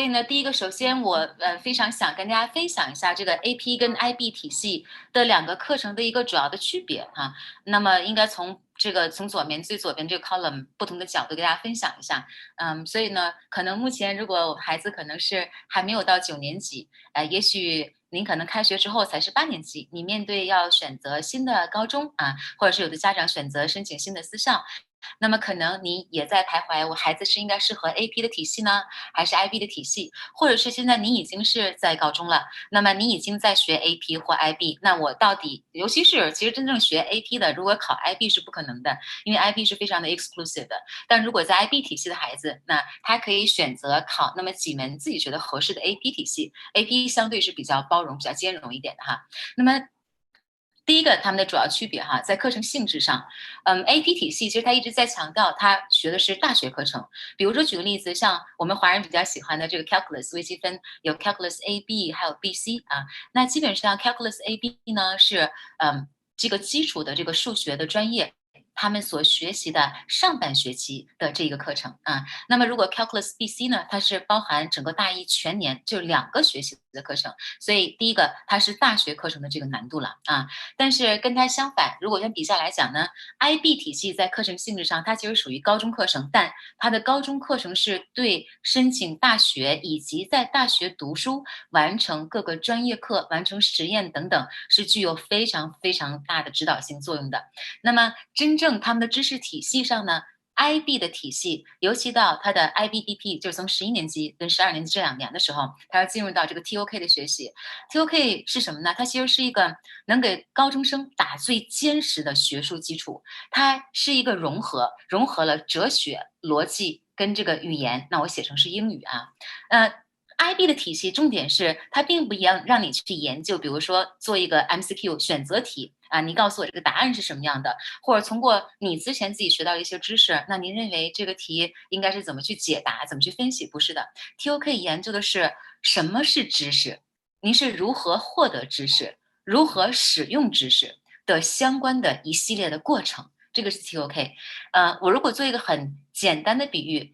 所以呢，第一个，首先我非常想跟大家分享一下这个 AP 跟 IB 体系的两个课程的一个主要的区别哈。那么应该从从最左边这个 column 不同的角度给大家分享一下。所以呢，可能目前如果孩子可能是还没有到9年级，也许您可能开学之后才是8年级，你面对要选择新的高中啊，或者是有的家长选择申请新的私校。那么可能你也在徘徊，我孩子是应该适合 AP 的体系呢，还是 IB 的体系？或者是现在你已经是在高中了，那么你已经在学 AP 或 IB，那我到底，尤其是其实真正学 AP 的，如果考 IB 是不可能的，因为 IB 是非常的 exclusive 的。但如果在 IB 体系的孩子，那他可以选择考那么几门自己觉得合适的 AP 体系，AP 相对是比较包容、比较兼容一点的哈。那么第一个，他们的主要区别哈，在课程性质上，AP 体系其实它一直在强调，它学的是大学课程。比如说，举个例子，像我们华人比较喜欢的这个 Calculus 微积分，有 Calculus AB，还有 BC 啊。那基本上 Calculus AB 呢是这个基础的这个数学的专业。他们所学习的上半学期的这个课程啊，那么如果 Calculus BC 呢，它是包含整个大一全年，就2个学期的课程，所以第一个它是大学课程的这个难度了啊。但是跟它相反，如果用比较来讲呢，IB 体系在课程性质上，它其实属于高中课程，但它的高中课程是对申请大学以及在大学读书、完成各个专业课、完成实验等等，是具有非常非常大的指导性作用的。那么真正他们的知识体系上呢，IB 的体系，尤其到它的 IBDP，就是从11年级跟12年级这2年的时候，它要进入到这个 TOK 的学习。TOK 是什么呢？它其实是一个能给高中生打最坚实的学术基础，它是一个融合了哲学、逻辑跟这个语言。那我写成是英语啊，IB 的体系重点是它并不一样，让你去研究，比如说做一个 MCQ 选择题啊，你告诉我这个答案是什么样的，或者通过你之前自己学到一些知识，那您认为这个题应该是怎么去解答，怎么去分析？不是的，TOK 研究的是什么是知识，您是如何获得知识，如何使用知识的相关的一系列的过程，这个是 TOK。我如果做一个很简单的比喻，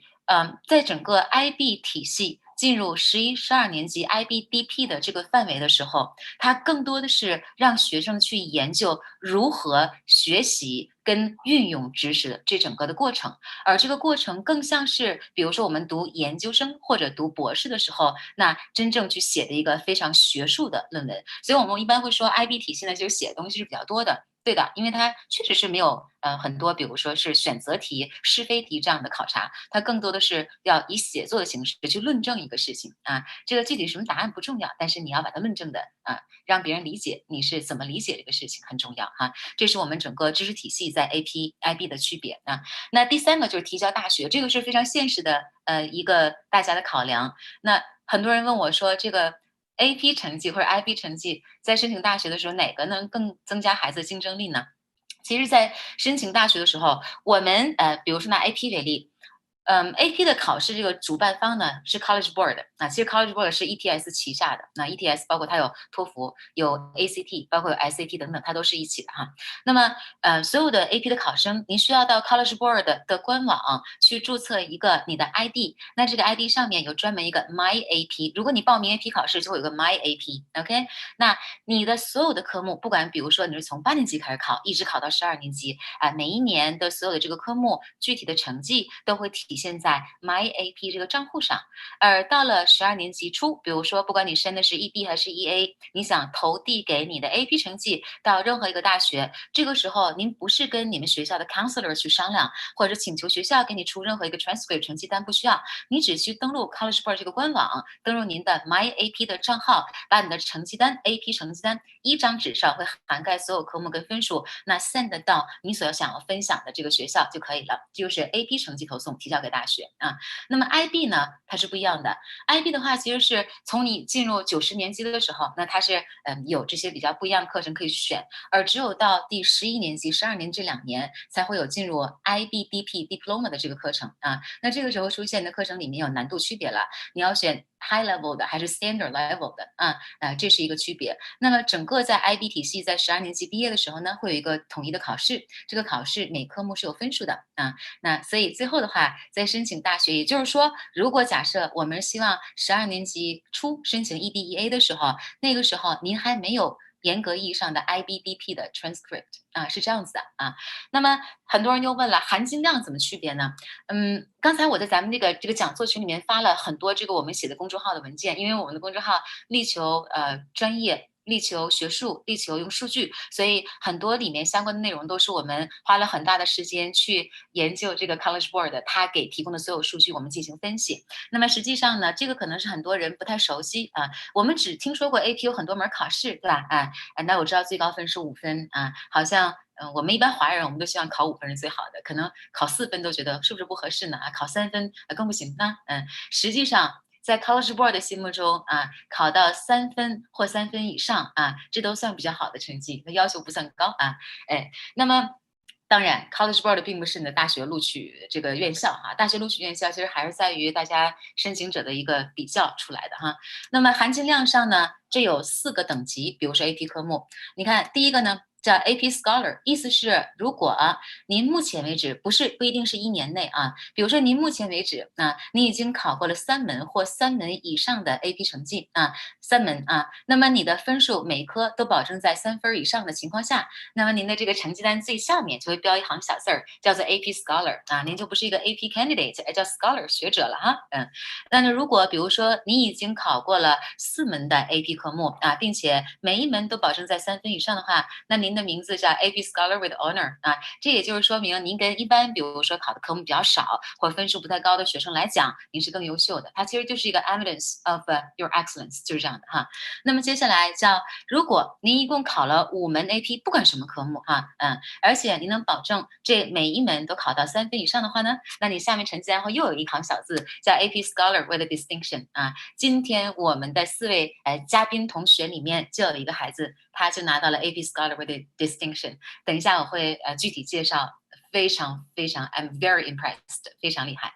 在整个 IB 体系进入11、12年级 IBDP 的这个范围的时候，它更多的是让学生去研究如何学习跟运用知识这整个的过程，而这个过程更像是，比如说我们读研究生或者读博士的时候，那真正去写的一个非常学术的论文。所以我们一般会说 IB 体系呢，就写的东西是比较多的。对的，因为它确实是没有很多，比如说是选择题、是非题这样的考察，它更多的是要以写作的形式去论证一个事情啊。这个具体什么答案不重要，但是你要把它论证的啊，让别人理解你是怎么理解这个事情很重要哈。这是我们整个知识体系在 AP、IB 的区别啊。那第3个就是提交大学，这个是非常现实的一个大家的考量。那很多人问我说，这个 AP 成绩或者 IB 成绩在申请大学的时候，哪个能更增加孩子的竞争力呢？其实，在申请大学的时候，我们比如说拿 AP 为例。AP 的考试这个主办方呢是 College Board 啊，其实 College Board 是 ETS 旗下的。那 ETS 包括它有托福、有 ACT，包括有 SAT 等等，它都是一起的哈。那么所有的 AP 的考生，您需要到 College Board 的官网去注册一个你的 ID，那这个 ID 上面有专门一个 My AP，如果你报名 AP 考试，就会有个 My AP，OK？那你的所有的科目，不管比如说你是从8年级开始考，一直考到12年级啊，每一年的所有的这个科目具体的成绩都会体现在 My AP 这个账户上。而到了12年级初，比如说不管你申的是 EB 还是 EA，你想投递给你的 AP 成绩到任何一个大学，这个时候您不是跟你们学校的 counselor 去商量，或者是请求学校给你出任何一个 transcript 成绩单，不需要，你只需登录 College Board 这个官网，登录您的 My AP 的账号，把你的成绩单 AP 成绩单一张纸上会涵盖所有科目跟分数，那 send 到你所想要分享的这个学校就可以了，这就是 AP 成绩投送提交给大学啊。那么 IB 呢，它是不一样的。IB 的话，其实是从你进入90年级的时候，那它是有这些比较不一样的课程可以去选，而只有到第11年级、12年这2年才会有进入 IBDP Diploma 的这个课程啊。那这个时候出现的课程里面有难度区别了，你要选 high level 的还是 standard level 的这是一个区别。那么整个在 IB 体系在12年级毕业的时候呢，会有一个统一的考试，这个考试每科目是有分数的那所以最后的话，在申请大学，也就是说，如果假设我们希望12年级初申请 ED、EA 的时候，那个时候您还没有严格意义上的 IBDP 的 transcript 是这样子的那么很多人又问了，含金量怎么区别呢？刚才我在咱们这个讲座群里面发了很多这个我们写的公众号的文件，因为我们的公众号力求专业。力求学术，力求用数据，所以很多里面相关的内容都是我们花了很大的时间去研究这个 College Board 它给提供的所有数据，我们进行分析。那么实际上呢，这个可能是很多人不太熟悉我们只听说过 AP 有很多门考试，对吧？那我知道最高分是5分好像我们一般华人我们都希望考5分是最好的，可能考4分都觉得是不是不合适呢？考3分更不行呢？实际上。在 College Board 的心目中考到3分或3分以上这都算比较好的成绩，要求不算高那么当然 College Board 并不是你的大学录取这个院校大学录取院校其实还是在于大家申请者的一个比较出来的那么含金量上呢，这有4个等级，比如说 AP 科目，你看第一个呢。叫 AP Scholar， 意思是如果您目前为止不一定是1年内比如说您目前为止你已经考过了3门或3门以上的 AP 成绩3门那么你的分数每科都保证在3分以上的情况下，那么您的这个成绩单最下面就会标一行小字儿，叫做 AP Scholar您就不是一个 AP Candidate， 叫 Scholar 学者了但是如果比如说你已经考过了4门的 AP 科目并且每一门都保证在3分以上的话，那您的名字叫 AP Scholar with Honor 这也就是说明您跟一般比如说考的科目比较少或分数不太高的学生来讲，您是更优秀的。它其实就是一个 evidence of your excellence， 就是这样的那么接下来叫，如果您一共考了5门 AP， 不管什么科目而且您能保证这每一门都考到3分以上的话呢，那你下面成绩单会又有一行小字叫 AP Scholar with Distinction 今天我们的4位嘉宾同学里面就有一个孩子，他就拿到了 AP Scholar with Distinction。等一下我会具体介绍，非常非常 I'm very impressed， 非常厉害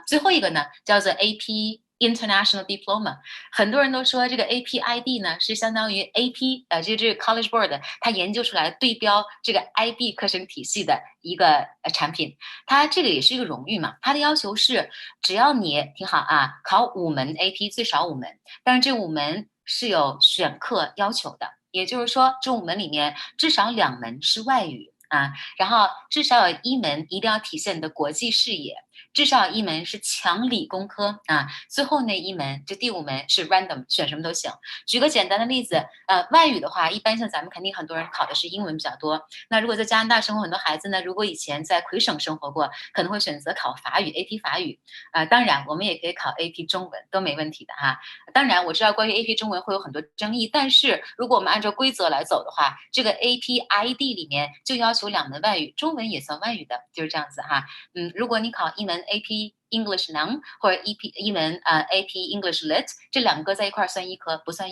最后一个呢叫做 AP International Diploma， 很多人都说这个 APID 呢是相当于 AP这个 College Board 它研究出来对标这个 IB 课程体系的一个产品，它这个也是一个荣誉嘛，它的要求是只要你挺好考5门 AP， 最少5门，但是这5门是有选课要求的，也就是说这5门里面至少2门是外语然后至少有1门一定要体现你的国际视野，至少有1门是强理工科最后那1门，这第5门是 random， 选什么都行。举个简单的例子外语的话，一般像咱们肯定很多人考的是英文比较多，那如果在加拿大生活很多孩子呢，如果以前在魁省生活过，可能会选择考法语 AP 法语当然我们也可以考 AP 中文，都没问题的当然我知道关于 AP 中文会有很多争议，但是如果我们按照规则来走的话，这个 APID 里面就要求2门外语，中文也算外语的，就是这样子如果你考1门 AP English Non 或者一门AP English Lit， 这2个在一块算1科，不算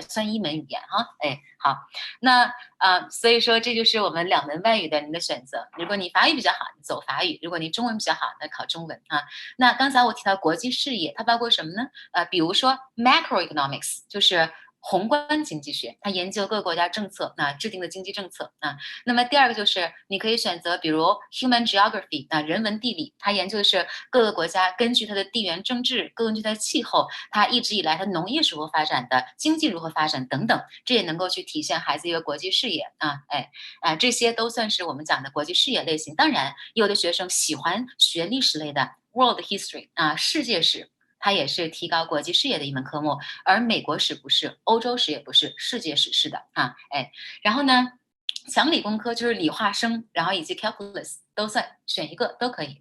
算1门语言好，那所以说这就是我们2门外语的您的选择。如果你法语比较好，你走法语；如果你中文比较好，那考中文那刚才我提到国际视野，它包括什么呢？比如说 Macroeconomics， 就是宏观经济学，它研究各个国家政策制定的经济政策那么第2个就是你可以选择比如 Human Geography 人文地理，它研究的是各个国家根据它的地缘政治，根据它的气候，它一直以来它农业是如何发展的，经济如何发展等等，这也能够去体现孩子一个国际视野这些都算是我们讲的国际视野类型。当然有的学生喜欢学历史类的 World History 世界史，它也是提高国际视野的一门科目，而美国史不是，欧洲史也不是，世界史是的然后呢强理工科就是理化生，然后以及 calculus 都算，选一个都可以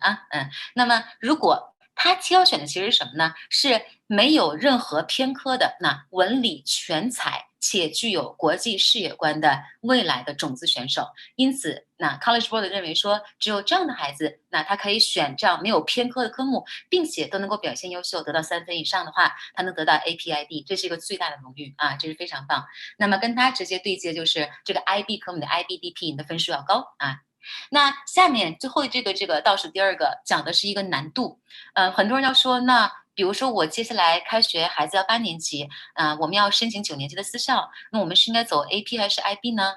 那么如果他挑选的其实是什么呢？是没有任何偏科的文理全才且具有国际视野观的未来的种子选手。因此College Board 认为说，只有这样的孩子他可以选这样没有偏科的科目，并且都能够表现优秀，得到3分以上的话，他能得到 APID， 这是一个最大的荣誉这是非常棒。那么跟他直接对接就是这个 IB 科目的 IBDP， 你的分数要高那下面最后这个倒数第2个讲的是一个难度很多人要说，那比如说我接下来开学，孩子要8年级，我们要申请9年级的私校，那我们是应该走 AP 还是 IB 呢？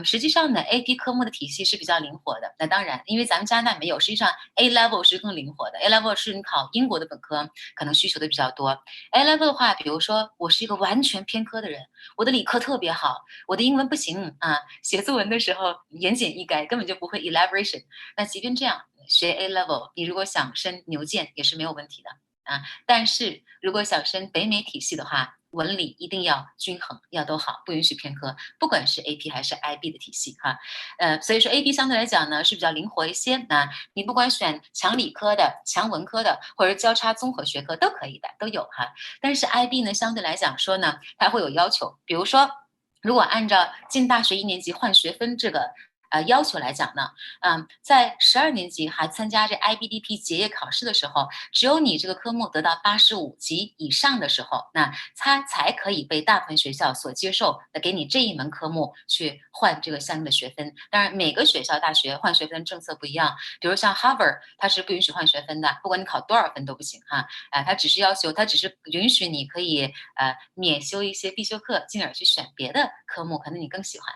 实际上呢，AP 科目的体系是比较灵活的。那当然，因为咱们加拿大没有，实际上 A level 是更灵活的。A level 是你考英国的本科，可能需求的比较多。A level 的话，比如说我是一个完全偏科的人，我的理科特别好，我的英文不行写作文的时候言简意赅，根本就不会 elaboration。那即便这样，学 A level，你如果想升牛剑也是没有问题的但是如果想升北美体系的话，文理一定要均衡，要都好，不允许偏科，不管是 AP 还是 IB 的体系所以说 AP 相对来讲呢是比较灵活一些你不管选强理科的、强文科的，或者交叉综合学科都可以的，都有但是 IB 呢相对来讲说呢，它会有要求，比如说如果按照进大学1年级换学分这个要求来讲呢，在12年级还参加这 IBDP 结业考试的时候，只有你这个科目得到85级以上的时候，那它才可以被大部分学校所接受的，给你这一门科目去换这个相应的学分。当然，每个学校大学换学分政策不一样，比如像 Harvard，它是不允许换学分的，不管你考多少分都不行它只是要求，它只是允许你可以免修一些必修课，进而去选别的科目，可能你更喜欢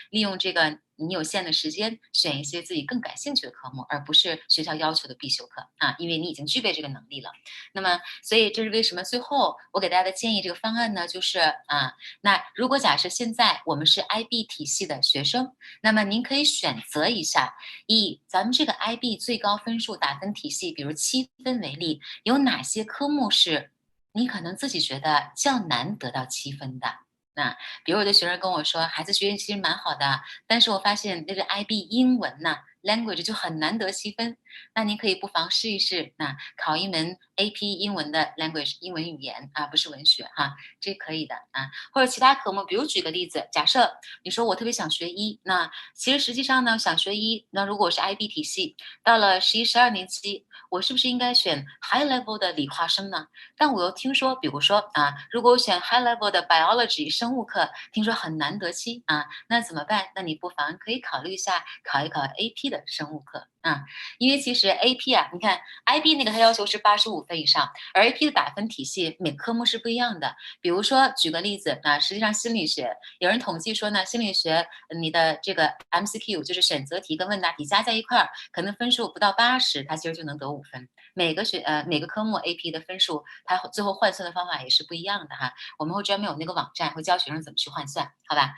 利用这个你有限的时间选一些自己更感兴趣的科目，而不是学校要求的必修课因为你已经具备这个能力了。那么，所以这是为什么最后我给大家的建议这个方案呢？就是那如果假设现在我们是 IB 体系的学生，那么您可以选择一下，以咱们这个 IB 最高分数打分体系，比如7分为例，有哪些科目是你可能自己觉得较难得到7分的？比如有的学生跟我说，孩子学习其实蛮好的，但是我发现那个 IB 英文language 就很难得7分。那您可以不妨试一试，考一门 AP 英文的 language 英文语言不是文学这可以的或者其他科目，比如举个例子，假设你说我特别想学医，那其实实际上呢，想学医，那如果是 IB 体系，到了11、12年级，我是不是应该选 high level 的理化生呢？但我又听说，比如说如果我选 high level 的 biology 生物课，听说很难得7那怎么办？那你不妨可以考虑一下考一考 AP 的生物课因为其实 AP 你看 IB 那个它要求是85分以上，而 AP 的打分体系每科目是不一样的。比如说举个例子实际上心理学有人统计说呢，心理学你的这个 MCQ 就是选择题跟问答题加在一块儿，可能分数不到80，它其实就能得5分。每个科目 AP 的分数，它最后换算的方法也是不一样的我们会专门有那个网站，会教学生怎么去换算，好吧？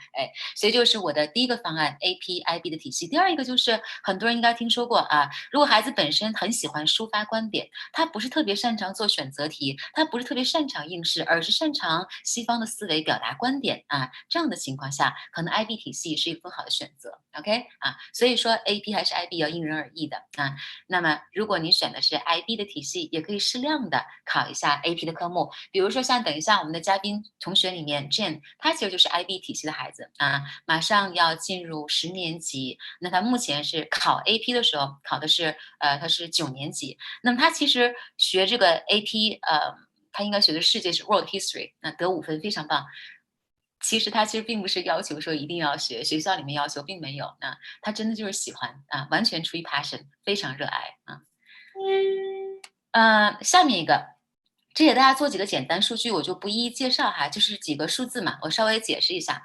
所以就是我的第一个方案 AP IB 的体系。第二一个就是很多人应该听说过如果孩子本身很喜欢抒发观点，他不是特别擅长做选择题，他不是特别擅长应试，而是擅长西方的思维表达观点这样的情况下，可能 IB 体系是一个更好的选择。OK 所以说 AP 还是 IB 要因人而异的那么如果你选的是 IB 的体系，也可以适量的考一下 AP 的科目，比如说像等一下我们的嘉宾同学里面 Jane， 他其实就是 IB 体系的孩子马上要进入10年级，那他目前是考 AP 的时候考的是他是9年级，那么他其实学这个 AP他应该学的世界是 World History， 那得5分非常棒。其实他其实并不是要求说一定要学，学校里面要求并没有他真的就是喜欢完全出于 passion， 非常热爱下面一个，这给大家做几个简单数据，我就不一一介绍就是几个数字嘛，我稍微解释一下。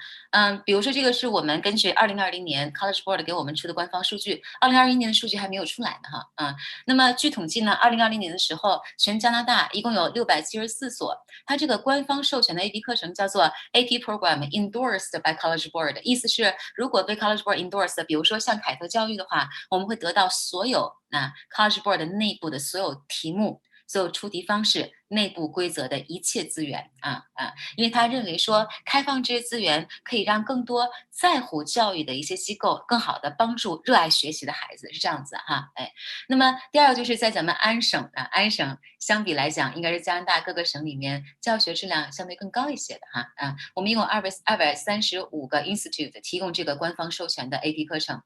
比如说这个是我们根据2020年 College Board 给我们出的官方数据，2021年的数据还没有出来呢那么据统计呢，2020年的时候，全加拿大一共有674所，它这个官方授权的 AP 课程叫做 AP Program Endorsed by College Board， 意思是如果被 College Board endorsed， 比如说像凯特教育的话，我们会得到所有College Board 内部的所有题目。所有出题方式、内部规则的一切资源因为他认为说，开放这些资源可以让更多在乎教育的一些机构更好的帮助热爱学习的孩子，是这样子那么第二个就是在咱们安省安省相比来讲，应该是加拿大各个省里面教学质量相对更高一些的我们一共235个 institute 提供这个官方授权的 AP 课程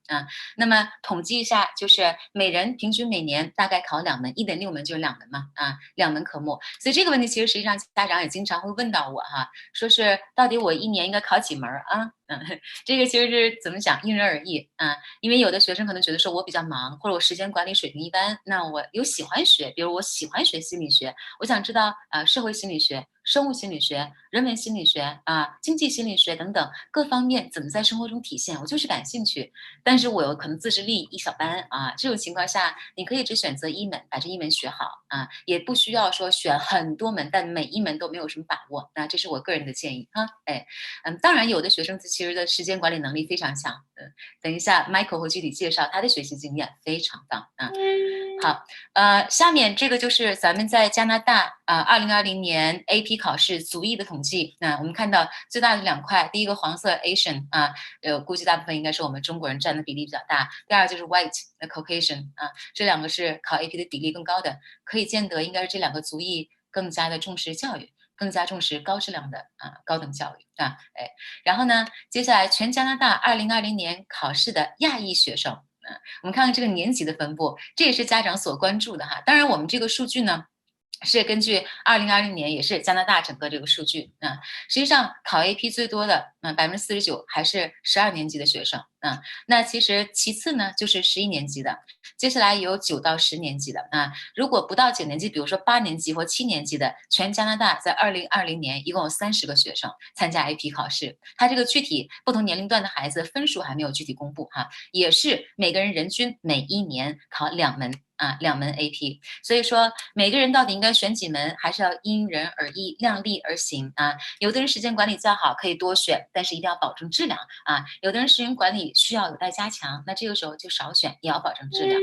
那么统计一下，就是每人平均每年大概考2门，1.6门就是2门嘛2门科目。所以这个问题其实实际上家长也经常会问到我说是到底我一年应该考几门这个其实是怎么讲，因人而异啊。因为有的学生可能觉得说我比较忙，或者我时间管理水平一般，那我有喜欢学，比如我喜欢学心理学，我想知道社会心理学、生物心理学、人文心理学经济心理学等等各方面怎么在生活中体现，我就是感兴趣。但是我有可能自制力一小般这种情况下，你可以只选择一门，把这一门学好也不需要说选很多门，但每一门都没有什么把握。那这是我个人的建议当然有的学生其实的时间管理能力非常强，等一下 Michael 会具体介绍他的学习经验非常棒好，下面这个就是咱们在加拿大2020年 AP 考试族裔的统计。那我们看到最大的2块，第一个黄色 Asian 估计大部分应该是我们中国人占的比例比较大。第二就是 White Caucasian 这2个是考 AP 的比例更高的，可以见得应该是这2个族裔更加的重视教育，更加重视高质量的高等教育然后呢，接下来全加拿大2020年考试的亚裔学生。我们看看这个年级的分布，这也是家长所关注的哈。当然，我们这个数据呢，是根据2020年也是加拿大整个这个数据实际上考 AP 最多的49%还是12年级的学生那其实其次呢就是11年级的，接下来有9到10年级的如果不到9年级，比如说8年级或7年级的，全加拿大在2020年一共有30个学生参加 AP 考试。它这个具体不同年龄段的孩子分数还没有具体公布也是每个人人均每一年考2门AP， 所以说每个人到底应该选几门，还是要因人而异，量力而行有的人时间管理较好，可以多选，但是一定要保证质量有的人时间管理需要有待加强，那这个时候就少选，也要保证质量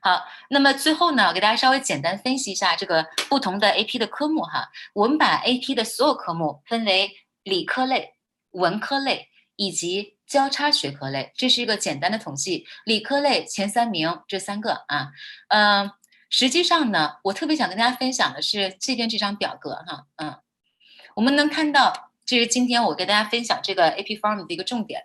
好，那么最后呢，我给大家稍微简单分析一下这个不同的 AP 的科目我们把 AP 的所有科目分为理科类、文科类以及交叉学科类，这是一个简单的统计。理科类前3名这3个实际上呢，我特别想跟大家分享的是这张表格我们能看到，这是今天我给大家分享这个 AP Forum 的一个重点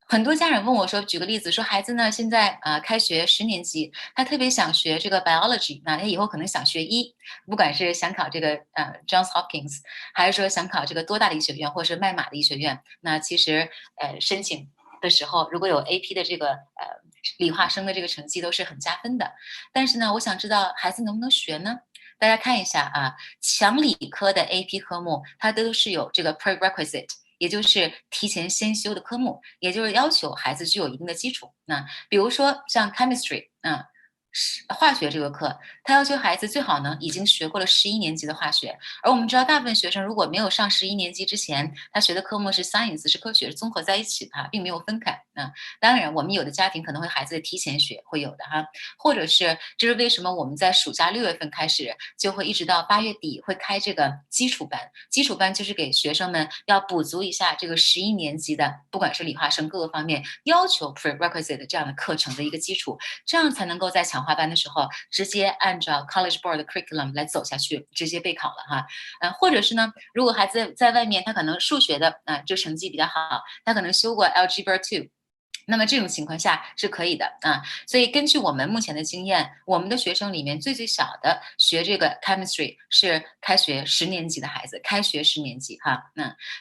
很多家长问我说，举个例子，说孩子呢现在开学10年级，他特别想学这个 biology， 那他以后可能想学医，不管是想考这个Johns Hopkins， 还是说想考这个多大的医学院，或者是麦马的医学院，那其实申请的时候如果有 AP 的这个理化生的这个成绩都是很加分的。但是呢，我想知道孩子能不能学呢？大家看一下强理科的 AP 科目，它都是有这个 prerequisite。也就是提前先修的科目，也就是要求孩子具有一定的基础。那比如说像 chemistry，化学这个课，他要求孩子最好呢已经学过了11年级的化学。而我们知道，大部分学生如果没有上11年级之前，他学的科目是 science， 是科学，是综合在一起的并没有分开。当然，我们有的家庭可能会孩子提前学，会有的或者是这是为什么我们在暑假6月份开始，就会一直到8月底会开这个基础班。基础班就是给学生们要补足一下这个11年级的，不管是理化生各个方面要求 prerequisite 这样的课程的一个基础，这样才能够在强化班的时候直接按照 College Board 的 curriculum 来走下去，直接备考了或者是呢，如果孩子在外面他可能数学的这成绩比较好，他可能修过 Algebra 2。那么这种情况下是可以的所以根据我们目前的经验，我们的学生里面最小的学这个 chemistry 是开学10年级的孩子，开学10年级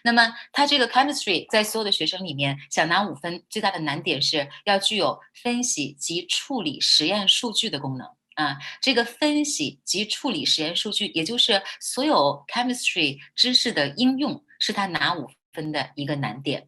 那么他这个 chemistry 在所有的学生里面想拿5分，最大的难点是要具有分析及处理实验数据的功能这个分析及处理实验数据，也就是所有 chemistry 知识的应用，是他拿5分的一个难点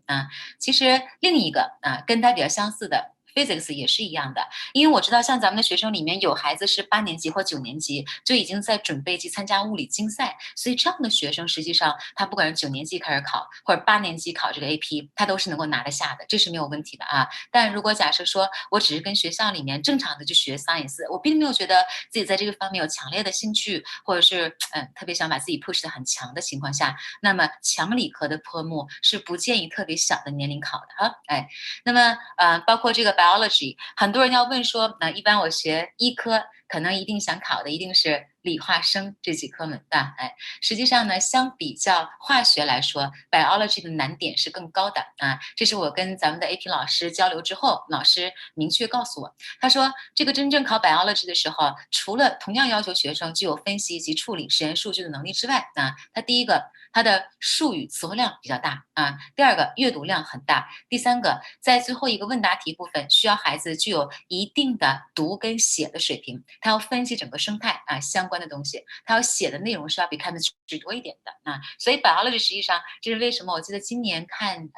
其实另一个跟它比较相似的 physics 也是一样的，因为我知道像咱们的学生里面有孩子是8年级或9年级就已经在准备及参加物理竞赛，所以这样的学生实际上他不管是9年级开始考或者8年级考这个 AP， 他都是能够拿得下的，这是没有问题的但如果假设说我只是跟学校里面正常的去学 science， 我并没有觉得自己在这个方面有强烈的兴趣，或者是特别想把自己 push 得很强的情况下，那么强理科的科目是不建议特别小的年龄考的那么包括这个 biology， 很多人要问说一般我学医科可能一定想考的一定是理化生这几科门吧。哎，实际上呢，相比较化学来说 ，biology 的难点是更高的啊。这是我跟咱们的 AP 老师交流之后，老师明确告诉我，他说这个真正考 biology 的时候，除了同样要求学生具有分析及处理实验数据的能力之外啊，他第一个，它的术语词汇量比较大啊。第二个，阅读量很大。第三个，在最后一个问答题部分，需要孩子具有一定的读跟写的水平，他要分析整个生态啊相关的东西，他要写的内容是要比 chemistry 多一点的啊。所以 biology 实际上这是为什么？我记得今年看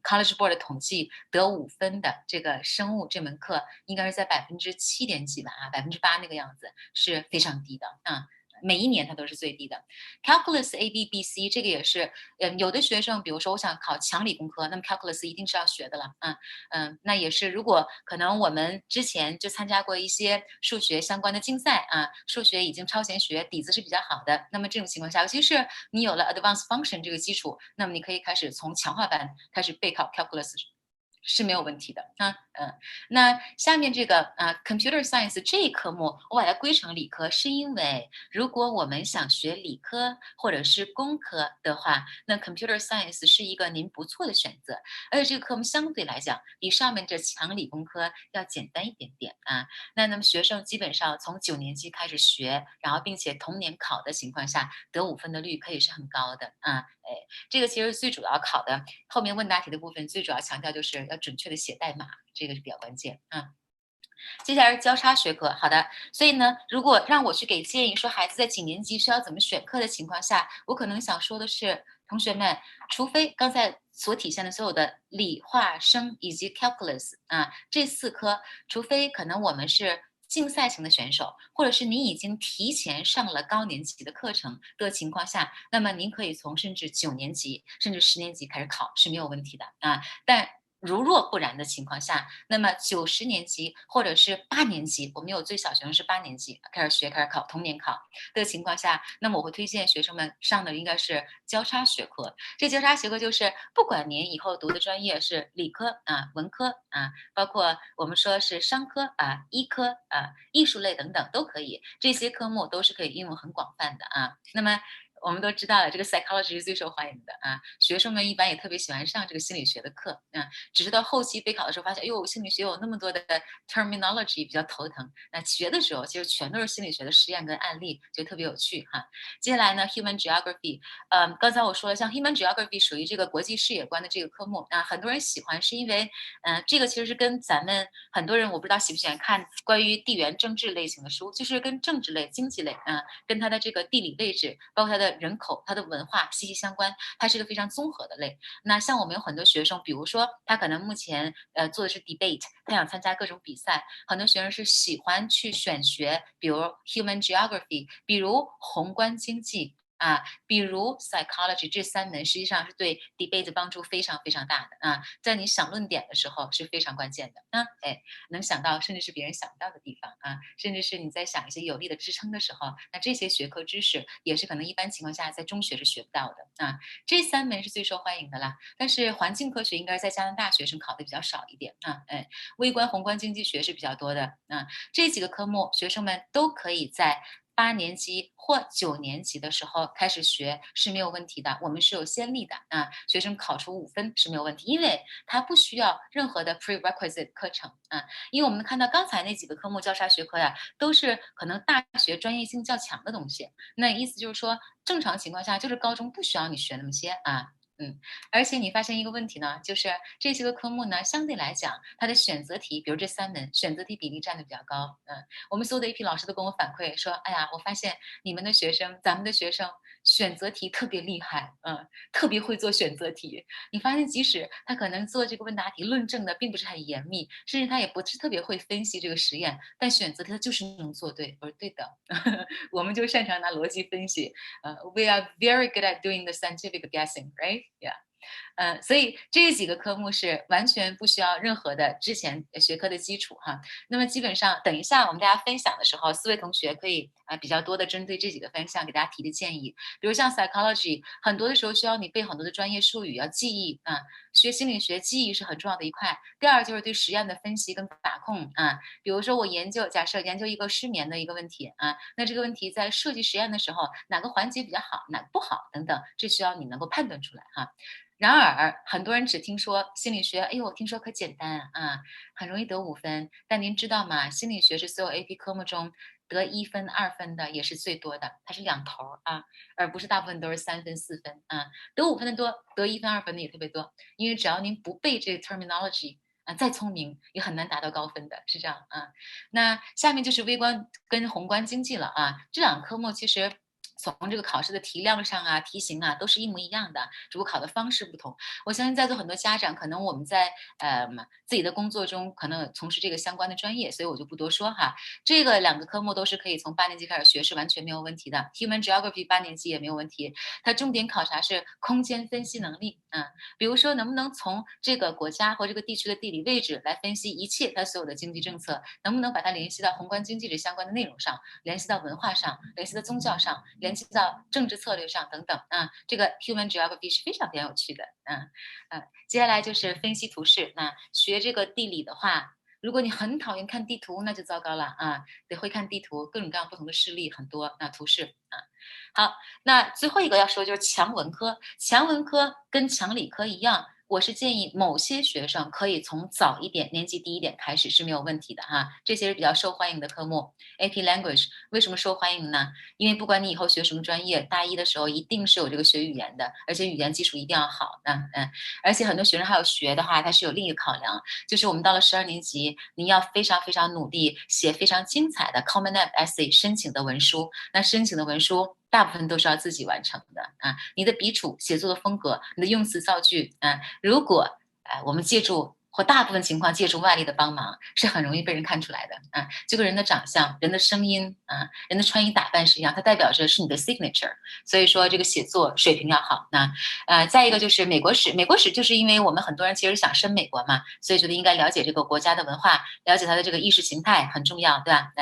College Board 的统计得5分的这个生物这门课，应该是在7%点几吧啊，8%那个样子，是非常低的啊。每一年它都是最低的。Calculus A B B C 这个也是，有的学生，比如说我想考强理工科，那么 Calculus 一定是要学的了，那也是，如果可能我们之前就参加过一些数学相关的竞赛啊，数学已经超前学，底子是比较好的，那么这种情况下，尤其是你有了 Advanced Function 这个基础，那么你可以开始从强化班开始备考 Calculus。是没有问题的啊，那下面这个Computer Science 这一科目，我把它归成理科，是因为如果我们想学理科或者是工科的话，那 Computer Science 是一个您不错的选择，而且这个科目相对来讲比上面这强理工科要简单一点点啊。那么学生基本上从9年级开始学，然后并且同年考的情况下，得5分的率可以是很高的啊。这个其实最主要考的后面问答题的部分，最主要强调就是要准确的写代码，这个是比较关键啊。接下来是交叉学科，好的，所以呢，如果让我去给建议说孩子在几年级需要怎么选课的情况下，我可能想说的是，同学们，除非刚才所体现的所有的理化生以及 calculus 啊这4科，除非可能我们是竞赛型的选手，或者是你已经提前上了高年级的课程的情况下，那么您可以从甚至9年级甚至10年级开始考是没有问题的啊。但如若不然的情况下，那么9、10年级或者是8年级，我们有最小学生是8年级开始考，同年考的情况下，那么我会推荐学生们上的应该是交叉学科。这交叉学科就是不管您以后读的专业是理科啊、文科啊，包括我们说是商科啊、医科啊、艺术类等等都可以，这些科目都是可以应用很广泛的啊。那么我们都知道了，这个 psychology 是最受欢迎的啊，学生们一般也特别喜欢上这个心理学的课啊。只是到后期备考的时候发现，哎呦，心理学有那么多的 terminology 比较头疼。那学的时候其实全都是心理学的实验跟案例，就特别有趣哈。接下来呢，human geography，刚才我说了，像 human geography 属于这个国际视野观的这个科目啊，很多人喜欢是因为，这个其实是跟咱们很多人我不知道喜不喜欢看关于地缘政治类型的书，就是跟政治类、经济类啊，跟它的这个地理位置，包括它的人口、它的文化息息相关，它是一个非常综合的类。那像我们有很多学生，比如说他可能目前做的是 debate，他想参加各种比赛，很多学生是喜欢去选学，比如 human geography，比如宏观经济。啊，比如 psychology 这3门实际上是对 debate 帮助非常非常大的啊，在你想论点的时候是非常关键的啊，能想到甚至是别人想不到的地方啊，甚至是你在想一些有力的支撑的时候，那这些学科知识也是可能一般情况下在中学是学不到的啊。这3门是最受欢迎的啦，但是环境科学应该是在加拿大学生考的比较少一点啊，微观宏观经济学是比较多的啊，这几个科目学生们都可以在8年级或9年级的时候开始学是没有问题的，我们是有先例的啊，学生考出5分是没有问题，因为他不需要任何的 prerequisite 课程啊，因为我们看到刚才那几个科目交叉学科呀，都是可能大学专业性较强的东西，那意思就是说，正常情况下就是高中不需要你学那么些啊。而且你发现一个问题呢，就是这些个科目呢，相对来讲，它的选择题，比如这3门选择题比例占的比较高。我们所有的 AP 老师都跟我反馈说，哎呀，我发现你们的学生，咱们的学生选择题特别厉害，特别会做选择题。你发现即使他可能做这个问答题论证的并不是很严密，甚至他也不是特别会分析这个实验，但选择题他就是能做对。我说对的，我们就擅长拿逻辑分析。We are very good at doing the scientific guessing, right? Yeah. 所以这几个科目是完全不需要任何的之前学科的基础哈。那么基本上，等一下我们大家分享的时候，4位同学可以比较多的针对这几个分项给大家提的建议。比如像 psychology，很多的时候需要你背很多的专业术语，要记忆啊。学心理学，记忆是很重要的一块。第二就是对实验的分析跟把控啊。比如说我假设研究一个失眠的一个问题啊，那这个问题在设计实验的时候，哪个环节比较好，哪个不好等等，这需要你能够判断出来哈。然而，很多人只听说心理学，哎呦，我听说可简单啊，很容易得5分。但您知道吗？心理学是所有 AP 科目中得1分、2分的也是最多的，它是两头啊，而不是大部分都是3分、4分啊。得5分的多，得1分、2分的也特别多。因为只要您不背这个 terminology 啊，再聪明也很难达到高分的，是这样啊。那下面就是微观跟宏观经济了啊，这两个科目其实从这个考试的题量上啊、题型啊都是一模一样的，只不过考的方式不同。我相信在座很多家长，可能我们在自己的工作中可能从事这个相关的专业，所以我就不多说哈。这个两个科目都是可以从8年级开始学，是完全没有问题的。Human Geography 8年级也没有问题，它重点考察是空间分析能力啊，比如说能不能从这个国家或这个地区的地理位置来分析一切它所有的经济政策，能不能把它联系到宏观经济这相关的内容上，联系到文化上，联系到宗教上，联系到政治策略上等等啊。这个 Human Geography 是非常有趣的接下来就是分析图示。那学这个地理的话，如果你很讨厌看地图，那就糟糕了啊！得会看地图，各种各样不同的事例很多。那图示啊，好，那最后一个要说就是强文科。强文科跟强理科一样，我是建议某些学生可以从早一点、年级低一点开始是没有问题的哈。这些是比较受欢迎的科目。AP Language 为什么受欢迎呢？因为不管你以后学什么专业，大一的时候一定是有这个学语言的，而且语言基础一定要好。而且很多学生还有学的话，它是有另一个考量，就是我们到了12年级，你要非常非常努力，写非常精彩的 Common App Essay 申请的文书。那申请的文书大部分都是要自己完成的啊。你的笔触、写作的风格、你的用词造句啊，如果我们借助或大部分情况借助外力的帮忙，是很容易被人看出来的啊。就跟人的长相、人的声音啊、人的穿衣打扮是一样，它代表着是你的 signature。所以说这个写作水平要好。那再一个就是美国史，美国史就是因为我们很多人其实想申美国嘛，所以觉得应该了解这个国家的文化，了解它的这个意识形态很重要，对吧？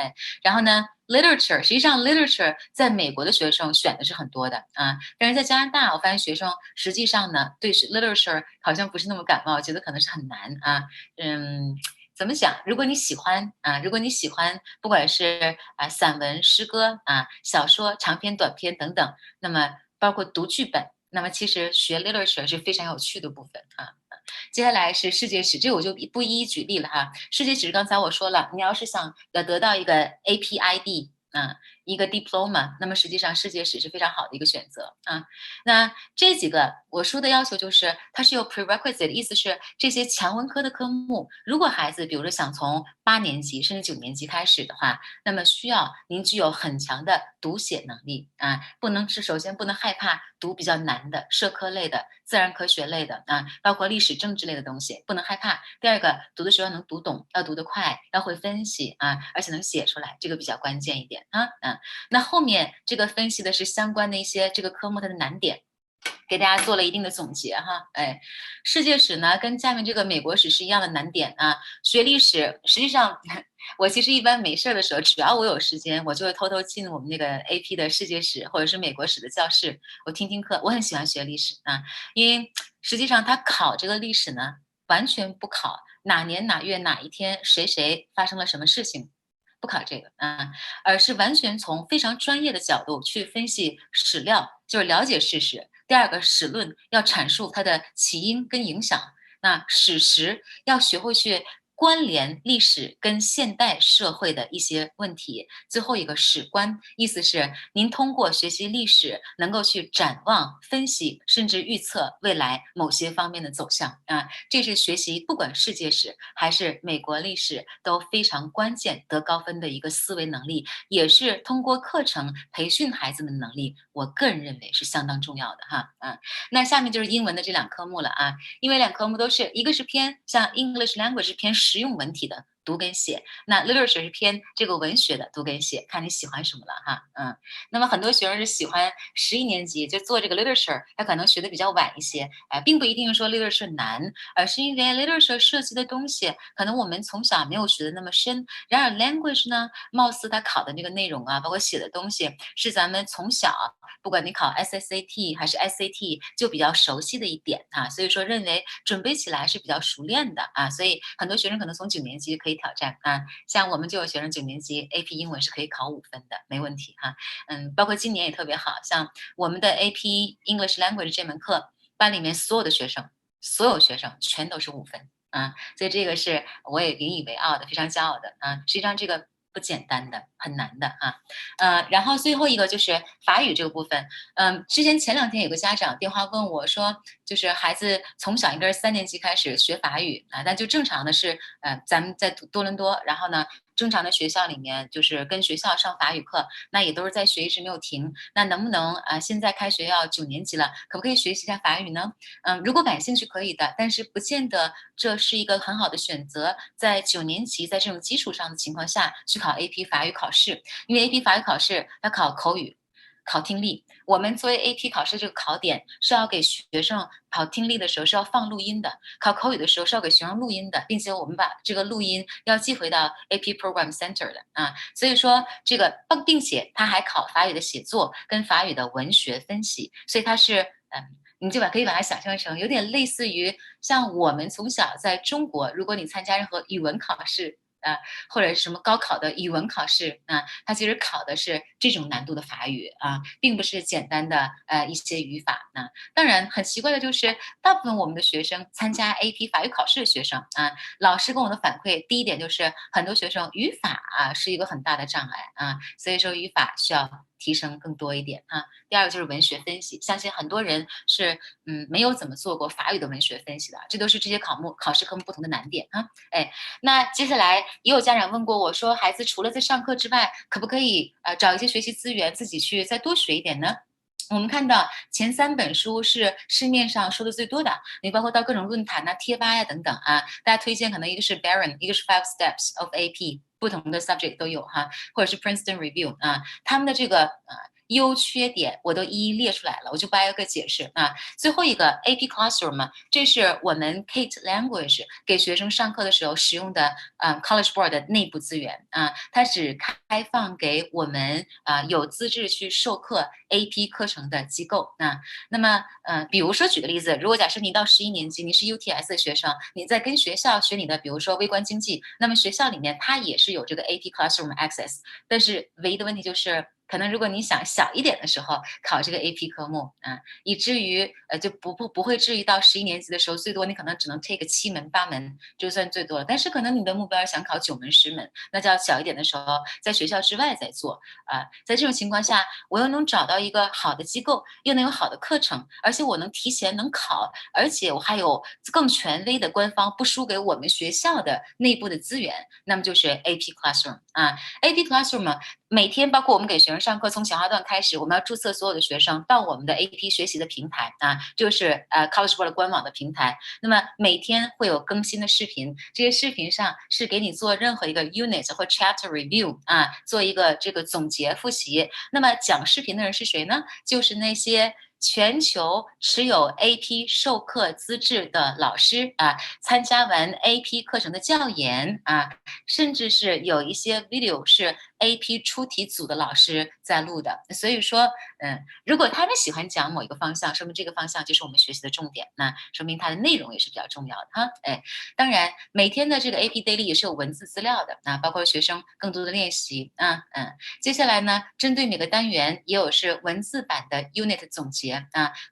然后呢？literature 实际上 literature 在美国的学生选的是很多的啊，但是在加拿大，我发现学生实际上呢对 literature 好像不是那么感冒，觉得可能是很难啊。怎么讲？如果你喜欢如果你喜欢，不管是散文、诗歌小说、长篇、短篇等等，那么包括读剧本，那么其实学 literature 是非常有趣的部分啊。接下来是世界史，这个我就不一一举例了哈。世界史刚才我说了，你要是想得到一个 APID 一个 diploma， 那么实际上世界史是非常好的一个选择啊。那这几个我说的要求就是它是有 prerequisite， 意思是这些强文科的科目，如果孩子比如说想从8年级甚至9年级开始的话，那么需要您具有很强的读写能力首先不能害怕读比较难的社科类的、自然科学类的包括历史政治类的东西，不能害怕。第二个，读的时候能读懂，要读得快，要会分析而且能写出来，这个比较关键一点那后面这个分析的是相关的一些这个科目它的难点，给大家做了一定的总结哈。世界史呢跟下面这个美国史是一样的难点学历史实际上我其实一般没事的时候，只要我有时间，我就会偷偷进我们那个 AP 的世界史或者是美国史的教室，我听听课。我很喜欢学历史因为实际上他考这个历史呢，完全不考哪年哪月哪一天谁发生了什么事情。不考这个而是完全从非常专业的角度去分析史料，就是了解事实。第二个，史论要阐述它的起因跟影响。那史实要学会去关联历史跟现代社会的一些问题。最后一个史观，意思是您通过学习历史，能够去展望、分析，甚至预测未来某些方面的走向这是学习不管世界史还是美国历史都非常关键得高分的一个思维能力，也是通过课程培训孩子们的能力。我个人认为是相当重要的那下面就是英文的这2科目了因为2科目都是一个是偏像 English language 偏实用文体的读跟写。那 literature 是偏这个文学的读跟写，看你喜欢什么了哈。那么很多学生是喜欢11年级就做这个 literature，他可能学的比较晚一些，并不一定说 literature 难，而是因为 literature 涉及的东西可能我们从小没有学的那么深。然而 language 呢，貌似它考的那个内容啊，包括写的东西，是咱们从小不管你考 SSAT 还是 SAT 就比较熟悉的一点啊，所以说认为准备起来是比较熟练的啊，所以很多学生可能从9年级可以挑战啊，像我们就有学生9年级 AP 英文是可以考5分的，没问题哈。包括今年也特别好，像我们的 AP English Language 这门课，班里面所有学生全都是5分啊，所以这个是我也引以为傲的，非常骄傲的啊。实际上这个不简单的，很难的啊。然后最后一个就是法语这个部分，之前前2天有个家长电话问我说，就是孩子从小应该是3年级开始学法语啊，但就正常的是，咱们在多伦多，然后呢，正常的学校里面就是跟学校上法语课，那也都是在学，一直没有停。那能不能现在开学要9年级了，可不可以学习一下法语呢？如果感兴趣可以的，但是不见得这是一个很好的选择。在9年级，在这种基础上的情况下去考 AP 法语考试，因为 AP 法语考试要考口语。考听力，我们作为 AP 考试这个考点是要给学生考听力的时候是要放录音的，考口语的时候是要给学生录音的，并且我们把这个录音要寄回到 AP Program Center 的啊。所以说这个并且他还考法语的写作跟法语的文学分析，所以它是你就可以把它想象成有点类似于像我们从小在中国，如果你参加任何语文考试。或者什么高考的语文考试啊，它其实考的是这种难度的法语啊，并不是简单的一些语法啊。当然，很奇怪的就是，大部分我们的学生参加 AP 法语考试的学生啊，老师跟我的反馈，第一点就是很多学生语法是一个很大的障碍啊，所以说语法需要提升更多一点啊。第二个就是文学分析，相信很多人是没有怎么做过法语的文学分析的，这都是这些考试科目不同的难点啊。那接下来也有家长问过我说，孩子除了在上课之外，可不可以找一些学习资源，自己去再多学一点呢？我们看到前3本书是市面上说的最多的，你包括到各种论坛贴吧等等大家推荐可能一个是 Barron， 一个是 Five Steps of AP， 不同的 subject 都有哈，或者是 Princeton Review 他们的这个优缺点我都一一列出来了，我就不挨个解释最后一个 AP Classroom 这是我们 Kate Language 给学生上课的时候使用的College Board 的内部资源它只开放给我们有资质去授课 AP 课程的机构那么比如说举个例子，如果假设你到11年级，你是 UTS 的学生，你在跟学校学你的，比如说微观经济，那么学校里面它也是有这个 AP Classroom Access， 但是唯一的问题就是。可能如果你想小一点的时候考这个 AP 科目以至于就不会至于到11年级的时候，最多你可能只能 take 7门8门，就算最多了。但是可能你的目标是想考9门10门，那就要小一点的时候在学校之外再做在这种情况下，我又能找到一个好的机构，又能有好的课程，而且我能提前能考，而且我还有更权威的官方不输给我们学校的内部的资源，那么就是 AP Classroom AP Classroom 每天包括我们给学生上课，从小号段开始，我们要注册所有的学生到我们的 AP 学习的平台就是College Board 官网的平台。那么每天会有更新的视频，这些视频上是给你做任何一个 unit 或 chapter review 做一个这个总结复习。那么讲视频的人是谁呢？就是那些全球持有 AP 授课资质的老师参加完 AP 课程的教研甚至是有一些 video 是 AP 出题组的老师在录的。所以说如果他们喜欢讲某一个方向，说明这个方向就是我们学习的重点，那说明它的内容也是比较重要的当然每天的这个 AP Daily 也是有文字资料的包括学生更多的练习接下来呢，针对每个单元也有是文字版的 unit 总结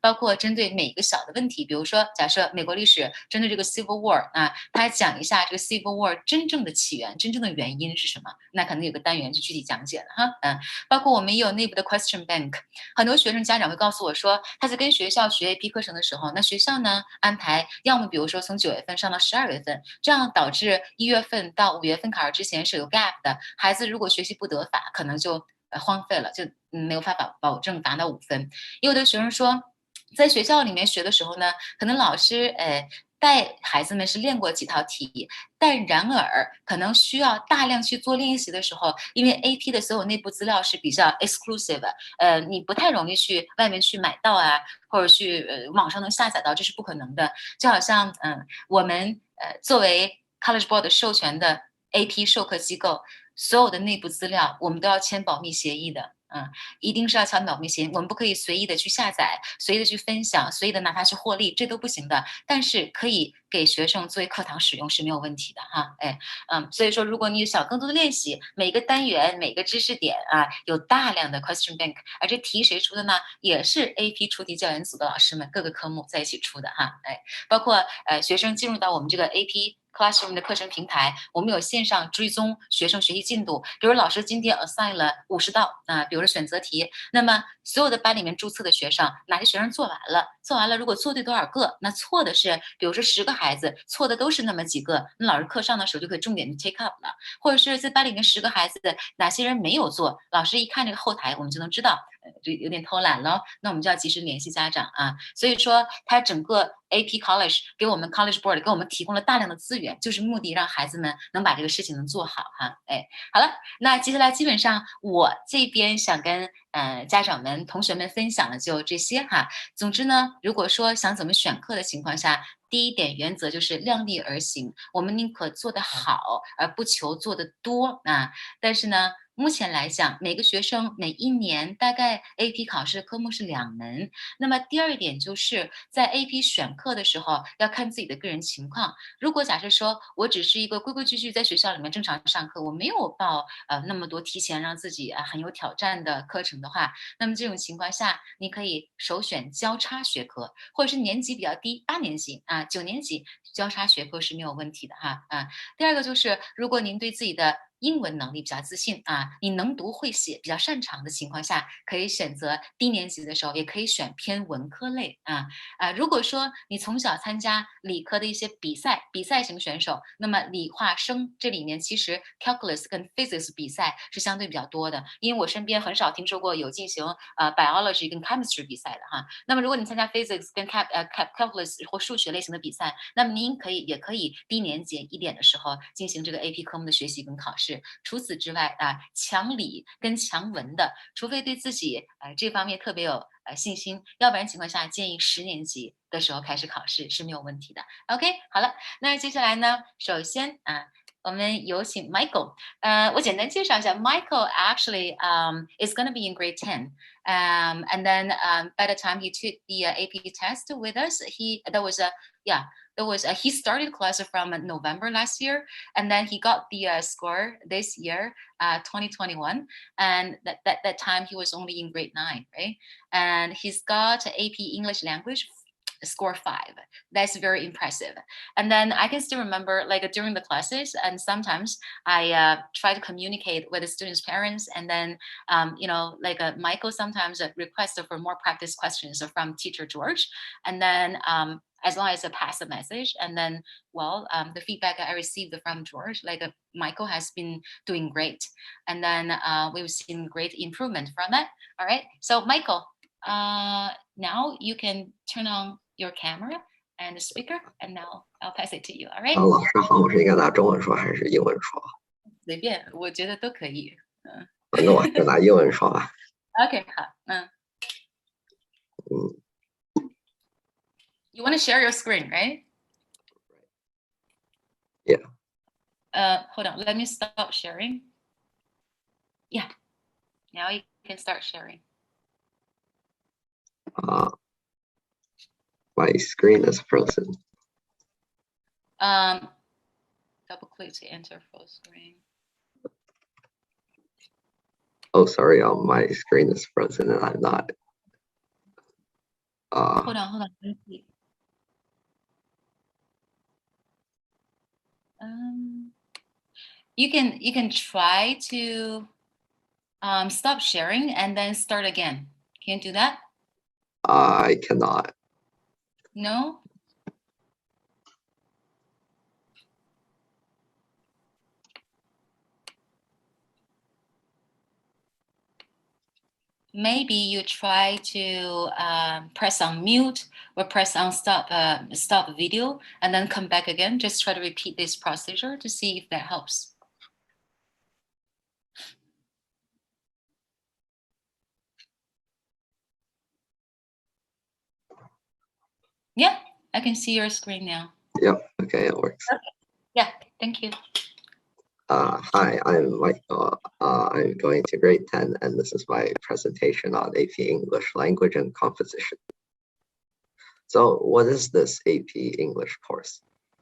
包括针对每一个小的问题，比如说假设美国历史针对这个 Civil War 他讲一下这个 Civil War 真正的起源，真正的原因是什么，那可能有个单元就具体讲解了包括我们也有内部的 question bank， 很多学生家长会告诉我说，他在跟学校学 AP 课程的时候，那学校呢安排要么比如说从9月份上到12月份，这样导致1月份到5月份考试之前是有 gap 的，孩子如果学习不得法，可能就荒废了，就没有法保证达到5分。也有的学生说，在学校里面学的时候呢，可能老师带孩子们是练过几套题，但然而可能需要大量去做练习的时候，因为 AP 的所有内部资料是比较 exclusive，你不太容易去外面去买到啊，或者去网上能下载到，这是不可能的。就好像我们作为 College Board 授权的 AP 授课机构，所有的内部资料我们都要签保密协议的。一定是要签保密协议，我们不可以随意的去下载，随意的去分享，随意的拿它去获利，这都不行的。但是可以给学生作为课堂使用是没有问题的哈。所以说，如果你想更多的练习，每个单元、每个知识点啊，有大量的 question bank，而这题谁出的呢？也是 AP 出题教研组的老师们各个科目在一起出的哈。包括学生进入到我们这个 AP Classroom 的课程平台，我们有线上追踪学生学习进度。比如老师今天 assign 了50道比如说选择题，那么所有的班里面注册的学生，哪些学生做完了，如果做对多少个，那错的是，比如说10个孩子，错的都是那么几个，那老师课上的时候就可以重点 take up 了。或者是在班里面10个孩子，哪些人没有做，老师一看这个后台，我们就能知道。就有点偷懒了，那我们就要及时联系家长啊。所以说，它整个 AP College 给我们 College Board 给我们提供了大量的资源，就是目的让孩子们能把这个事情能做好哈。好了，那接下来基本上我这边想跟家长们、同学们分享的就这些哈。总之呢，如果说想怎么选课的情况下，第一点原则就是量力而行，我们宁可做得好，而不求做得多啊。但是呢，目前来讲，每个学生每一年大概 AP 考试的科目是2门。那么第二点就是在 AP 选课的时候要看自己的个人情况。如果假设说我只是一个规规矩矩在学校里面正常上课，我没有报那么多提前让自己很有挑战的课程的话，那么这种情况下，你可以首选交叉学科，或者是年级比较低，8年级9年级交叉学科是没有问题的哈。第二个就是如果您对自己的英文能力比较自信你能读会写比较擅长的情况下，可以选择低年级的时候也可以选偏文科类如果说你从小参加理科的一些比赛型选手，那么理化生这里面其实 calculus 跟 physics 比赛是相对比较多的，因为我身边很少听说过有进行biology 跟 chemistry 比赛的哈。那么如果你参加 physics 跟 calculus 或数学类型的比赛，那么您也可以低年级一点的时候进行这个 AP 科目的学习跟考试。除此之外强理跟强文的，除非对自己这方面特别有信心，要不然情况下建议10年级的时候开始考试是没有问题的。OK， 好了，那接下来呢，首先我们有请 Michael。我简单介绍一下 Michael actually is going to be in grade 10. And then by the time he took the AP test with us, he started class from November last year, and then he got the score this year, 2021, and that time he was only in grade 9, right? And he's got AP English language score 5. That's very impressive. And then I can still remember like during the classes, and sometimes I try to communicate with the students' parents, and then Michael sometimes requests for more practice questions from teacher George, and then as long as I pass the message, and then the feedback I received from George, Michael has been doing great, and then we've seen great improvement from it. All right, so Michael, now you can turn on your camera and the speaker, and now I'll pass it to you. All right. 老师好，我是应该拿中文说还是英文说？随便，我觉得都可以。那我还是拿英文说吧。OK， 好，You want to share your screen, right? Yeah. Hold on. Let me stop sharing. Yeah. Now you can start sharing. My screen is frozen. Double click to enter full screen. Oh, sorry. My screen is frozen, and I'm not. Hold on. Let me see. You can try to stop sharing and then start again. Can you do that? I cannot. No? maybe you try to press on mute or press on stop video and then come back again. Just try to repeat this procedure to see if that helps. Yeah, I can see your screen now. Yep, okay, it works. Okay. Yeah, thank you. Hi, I'm Michael. I'm going to grade 10, and this is my presentation on AP English Language and Composition. So what is this AP English course?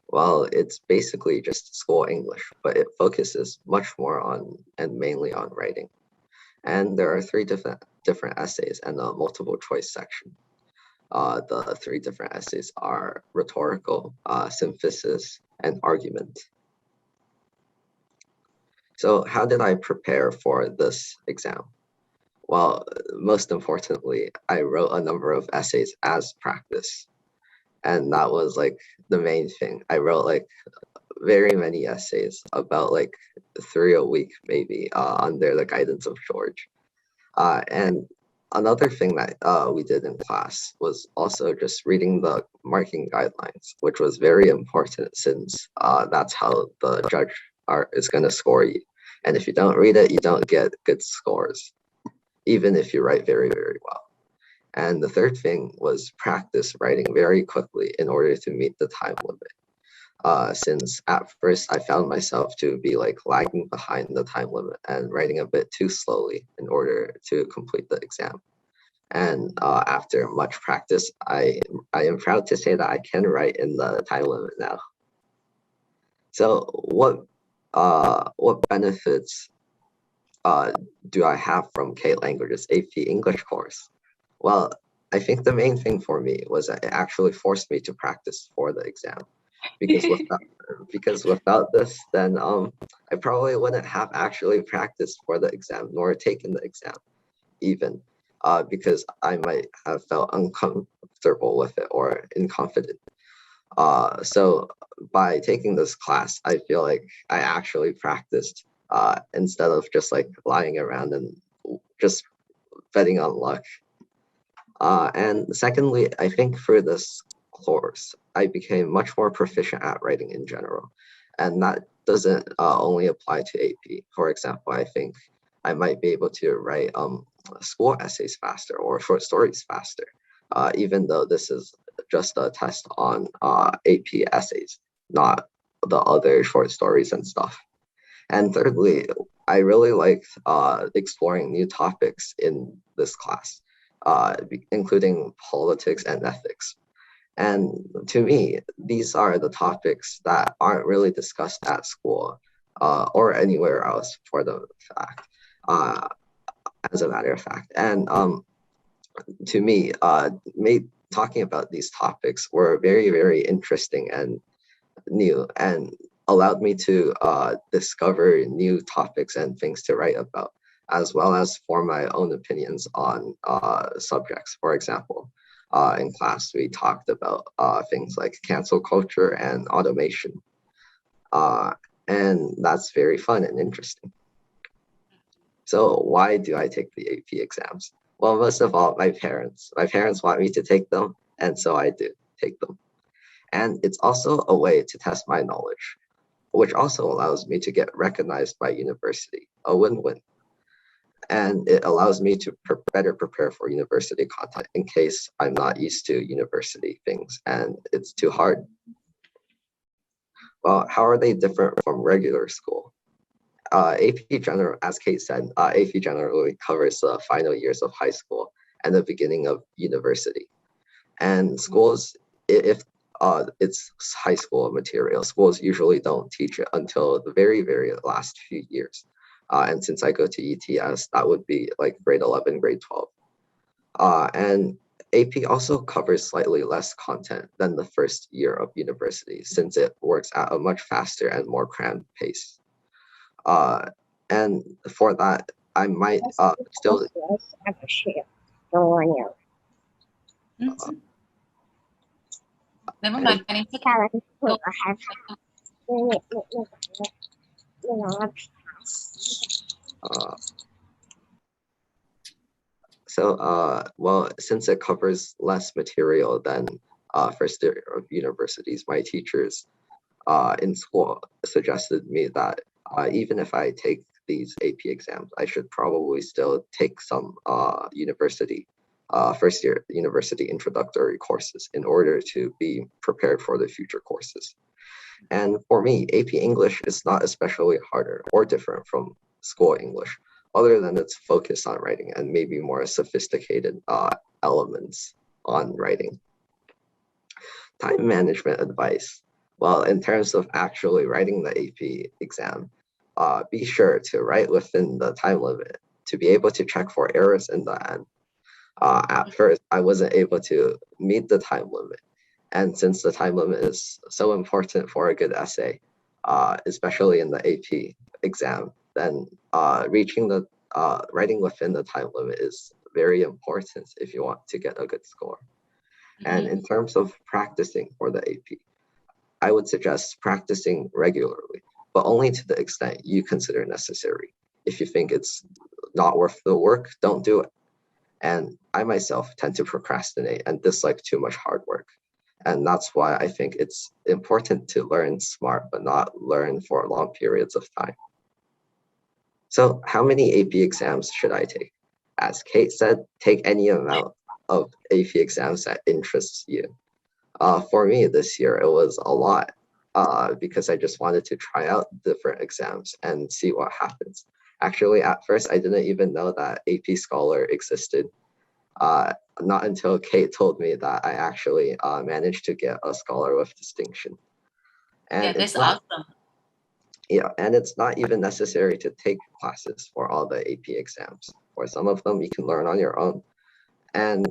Well, it's basically just school English, but it focuses much more on and mainly on writing. And there are three different essays and a multiple choice section. The three different essays are rhetorical, synthesis, and argument. So how did I prepare for this exam? Well, most importantly, I wrote a number of essays as practice. And that was like the main thing. I wrote like very many essays, about like 3 a week maybe, under the guidance of George. And another thing that we did in class was also just reading the marking guidelines, which was very important since that's how the judge is going to score you. And if you don't read it, you don't get good scores, even if you write very, very well. And the third thing was practice writing very quickly in order to meet the time limit. Since at first I found myself to be like lagging behind the time limit and writing a bit too slowly in order to complete the exam. And after much practice, I am proud to say that I can write in the time limit now. So what benefits do I have from K Language's AP English course? Well, I think the main thing for me was that it actually forced me to practice for the exam. Because without this, then I probably wouldn't have actually practiced for the exam nor taken the exam even, because I might have felt uncomfortable with it or inconfident. So by taking this class, I feel like I actually practiced instead of just like lying around and just betting on luck. And secondly, I think for this course, I became much more proficient at writing in general. And that doesn't only apply to AP. For example, I think I might be able to write school essays faster or short stories faster, even though this is just a test on AP essays, not the other short stories and stuff. And thirdly, I really liked exploring new topics in this class, including politics and ethics. And to me, these are the topics that aren't really discussed at school or anywhere else for the fact, as a matter of fact. And to me, talking about these topics were very, very interesting and new, and allowed me to discover new topics and things to write about, as well as form my own opinions on subjects. For example, in class, we talked about things like cancel culture and automation. And that's very fun and interesting. So why do I take the AP exams? Well, most of all, my parents want me to take them, and so I do take them. And it's also a way to test my knowledge, which also allows me to get recognized by university, a win-win. And it allows me to better prepare for university content in case I'm not used to university things and it's too hard. Well, how are they different from regular school? AP General, as Kate said, AP generally covers the final years of high school and the beginning of university. And schools, if it's high school material, schools usually don't teach it until the very, very last few years. And since I go to ETS, that would be like grade 11, grade 12. And AP also covers slightly less content than the first year of university, since it works at a much faster and more crammed pace. And for that, I might still... Never mind. So, well, since it covers less material than first year of universities, my teachers in school suggested me that even if I take these AP exams, I should probably still take some first year university introductory courses in order to be prepared for the future courses. And for me, AP English is not especially harder or different from school English, other than its focus on writing and maybe more sophisticated elements on writing. Time management advice. Well, in terms of actually writing the AP exam, be sure to write within the time limit to be able to check for errors in the end. At first, I wasn't able to meet the time limit. And since the time limit is so important for a good essay, especially in the AP exam, then writing within the time limit is very important if you want to get a good score. And in terms of practicing for the AP, I would suggest practicing regularly, but only to the extent you consider necessary. If you think it's not worth the work, don't do it. And I myself tend to procrastinate and dislike too much hard work. And that's why I think it's important to learn smart, but not learn for long periods of time. So how many AP exams should I take? As Kate said, take any amount of AP exams that interests you. For me this year, it was a lot because I just wanted to try out different exams and see what happens. Actually, at first, I didn't even know that AP Scholar existed. Not until Kate told me that I actually managed to get a Scholar with distinction. And yeah, that's awesome. Yeah, and it's not even necessary to take classes for all the AP exams. For some of them, you can learn on your own. And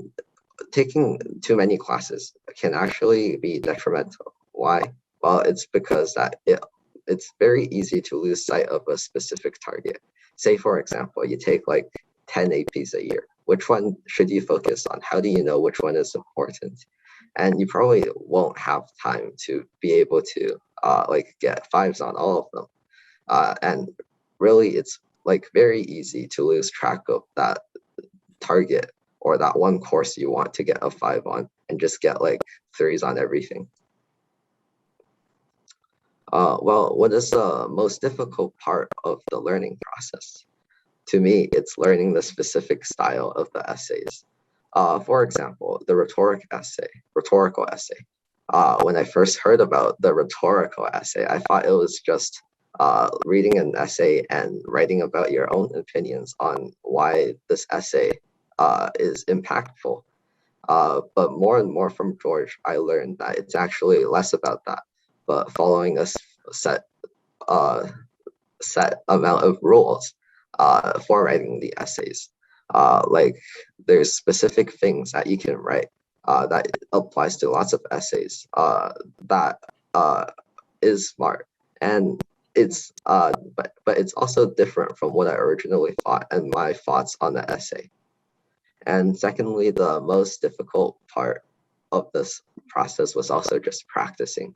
taking too many classes can actually be detrimental. Why? Well, it's because it's very easy to lose sight of a specific target. Say, for example, you take like 10 APs a year. Which one should you focus on? How do you know which one is important? And you probably won't have time to be able to get 5s on all of them. And really, it's like very easy to lose track of that target or that one course you want to get a 5 on and just get like 3s on everything. Well, what is the most difficult part of the learning process? To me, it's learning the specific style of the essays. For example, the rhetorical essay. When I first heard about the rhetorical essay, I thought it was just reading an essay and writing about your own opinions on why this essay is impactful. But more and more from George, I learned that it's actually less about that, but following a set amount of rules for writing the essays. Like there's specific things that you can write that applies to lots of essays that is smart. And it's but it's also different from what I originally thought and my thoughts on the essay. And secondly, the most difficult part of this process was also just practicing.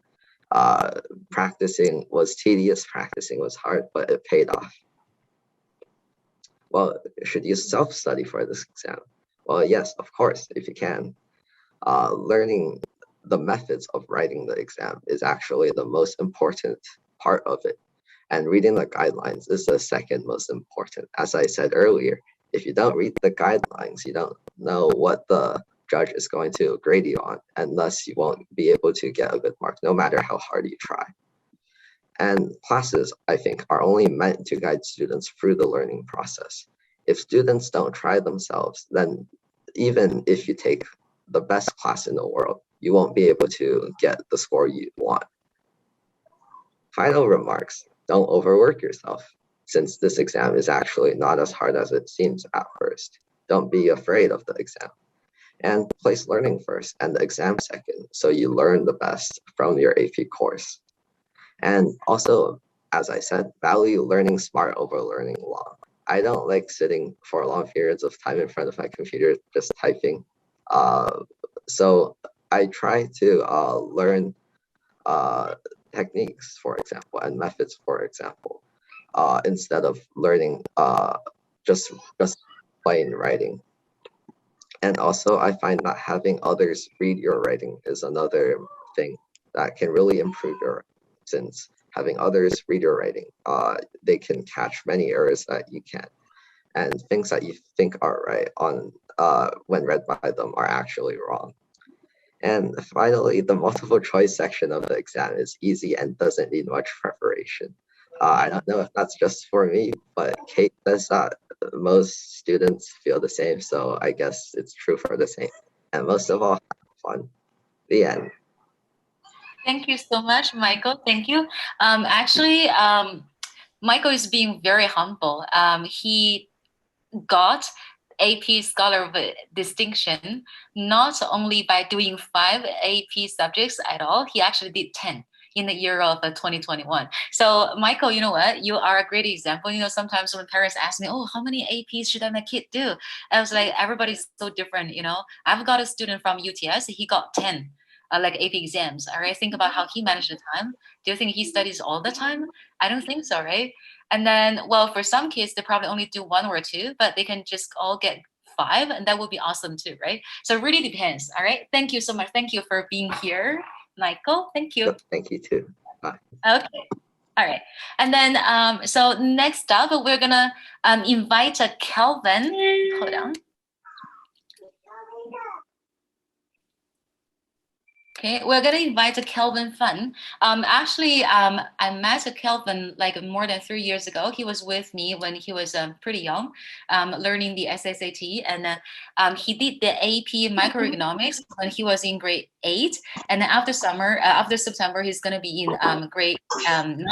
Practicing was tedious, practicing was hard, but it paid off. Well, should you self-study for this exam? Well, yes, of course, if you can. Learning the methods of writing the exam is actually the most important part of it. And reading the guidelines is the second most important. As I said earlier, if you don't read the guidelines, you don't know what the judge is going to grade you on, and thus you won't be able to get a good mark, no matter how hard you try. And classes, I think, are only meant to guide students through the learning process. If students don't try themselves, then even if you take the best class in the world, you won't be able to get the score you want. Final remarks, don't overwork yourself. Since this exam is actually not as hard as it seems at first, don't be afraid of the exam. And place learning first and the exam second, so you learn the best from your AP course. And also, as I said, value learning smart over learning long. I don't like sitting for long periods of time in front of my computer just typing. So I try to learn techniques, for example, and methods, for example, instead of learning just plain writing. And also, I find that having others read your writing is another thing that can really improve your writing, since having others read your writing, they can catch many errors that you can't. And things that you think are right on when read by them are actually wrong. And finally, the multiple choice section of the exam is easy and doesn't need much preparation. I don't know if that's just for me, but Kate says that most students feel the same, so I guess it's true for the same. And most of all, have fun. The end. Thank you so much, Michael. Thank you. Actually, Michael is being very humble. He got AP Scholar of Distinction not only by doing 5 AP subjects at all, he actually did 10 in the year of 2021. So Michael, you know what? You are a great example. You know, sometimes when parents ask me, oh, how many APs should my kid do? I was like, everybody's so different, you know. I've got a student from UTS, he got 10 like AP exams. All right, think about how he managed the time. Do you think he studies all the time? I don't think so, right? And then, well, for some kids, they probably only do 1 or 2, but they can just all get 5, and that would be awesome too, right? So it really depends. All right. Thank you so much. Thank you for being here, Michael. Thank you. Thank you too. Bye. Okay. All right. And then, so next up, we're gonna invite Kelvin. Hold on. Okay, we're gonna invite Kelvin Fun. Actually, I met Kelvin like more than 3 years ago. He was with me when he was pretty young, learning the SSAT, and he did the AP microeconomics when he was in grade 8. And then after September, he's gonna be in grade 9.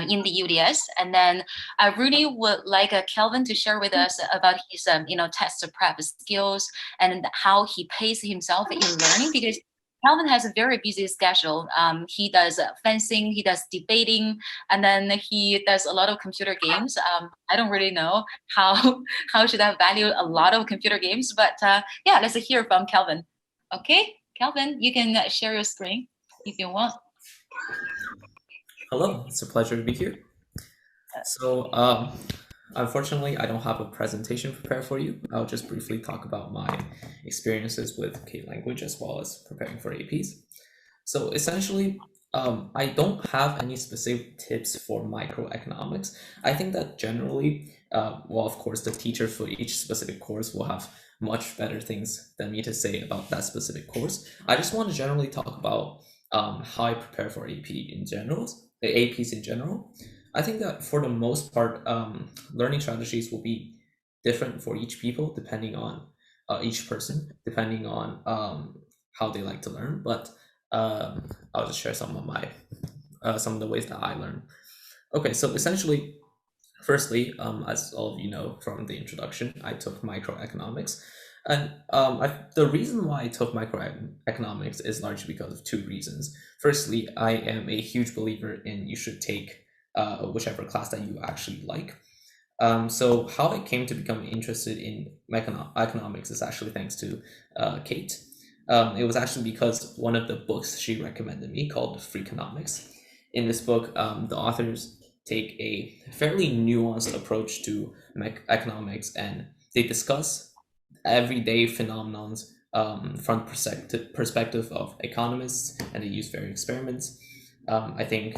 In the UDS, and then I really would like Kelvin to share with us about his test prep skills and how he paces himself in learning, because Kelvin has a very busy schedule. He does fencing, he does debating, and then he does a lot of computer games. I don't really know how should I value a lot of computer games, but yeah, let's hear from Kelvin. Okay, Kelvin, you can share your screen if you want. Hello, it's a pleasure to be here. So, unfortunately, I don't have a presentation prepared for you. I'll just briefly talk about my experiences with K language as well as preparing for APs. So essentially, I don't have any specific tips for microeconomics. I think that generally, well, of course, the teacher for each specific course will have much better things than me to say about that specific course. I just want to generally talk about how I prepare for APs in general. I think that for the most part, learning strategies will be different for each people, depending on each person, depending on how they like to learn. But I'll just share some of the ways that I learn. Okay, so essentially, firstly, as all of you know from the introduction, I took microeconomics. And the reason why I took microeconomics is largely because of 2 reasons. Firstly, I am a huge believer in you should take whichever class that you actually like. So how I came to become interested in economics is actually thanks to Kate. It was actually because one of the books she recommended me called Freakonomics. In this book, the authors take a fairly nuanced approach to economics, and they discuss everyday phenomenons from perspective of economists, and they use various experiments. I think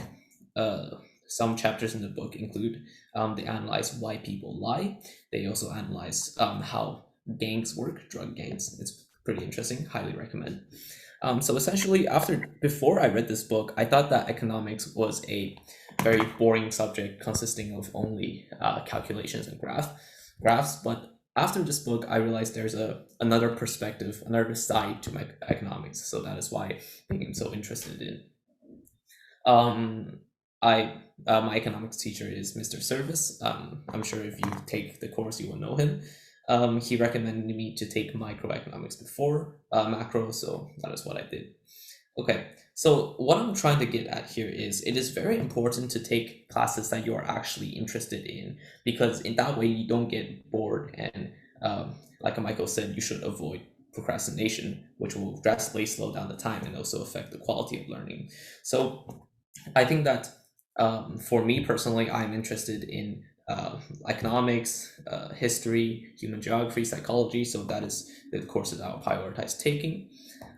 some chapters in the book include they analyze why people lie. They also analyze how gangs work, drug gangs. It's pretty interesting. Highly recommend. So essentially, before I read this book, I thought that economics was a very boring subject consisting of only calculations and graphs. But after this book, I realized there's another perspective, another side to my economics. So that is why I became so interested in. My economics teacher is Mr. Service. I'm sure if you take the course, you will know him. He recommended me to take microeconomics before macro, so that is what I did. Okay, so what I'm trying to get at here is it is very important to take classes that you are actually interested in, because in that way you don't get bored, and like Michael said, you should avoid procrastination, which will drastically slow down the time and also affect the quality of learning. So I think that for me personally, I'm interested in economics, history, human geography, psychology. So that is the courses I'll prioritize taking.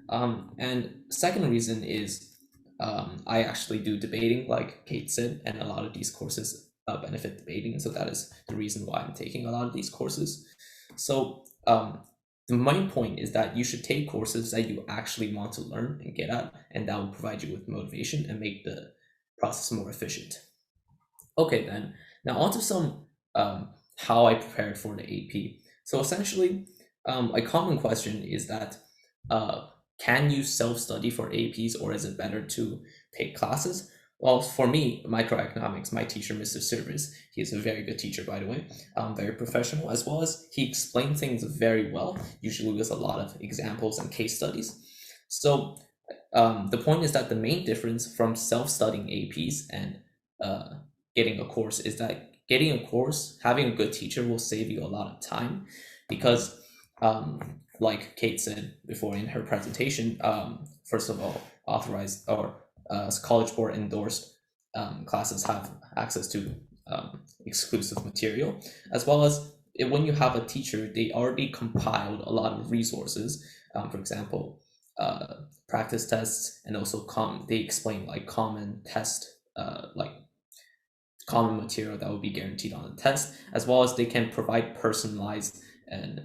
And second reason is I actually do debating, like Kate said, and a lot of these courses benefit debating. So that is the reason why I'm taking a lot of these courses. So the main point is that you should take courses that you actually want to learn and get at, and that will provide you with motivation and make the process more efficient. Okay, then now on to some how I prepared for the AP. So essentially, a common question is that can you self-study for APs, or is it better to take classes? Well, for me, microeconomics, my teacher, Mr. Service, he is a very good teacher, by the way, very professional, as well as he explained things very well, usually with a lot of examples and case studies. So the point is that the main difference from self-studying APs and getting a course is that getting a course, having a good teacher will save you a lot of time, because like Kate said before in her presentation, first of all, authorized or College Board endorsed classes have access to exclusive material, as well as when you have a teacher, they already compiled a lot of resources. For example, practice tests, and also they explain like common test, like common material that will be guaranteed on the test, as well as they can provide personalized and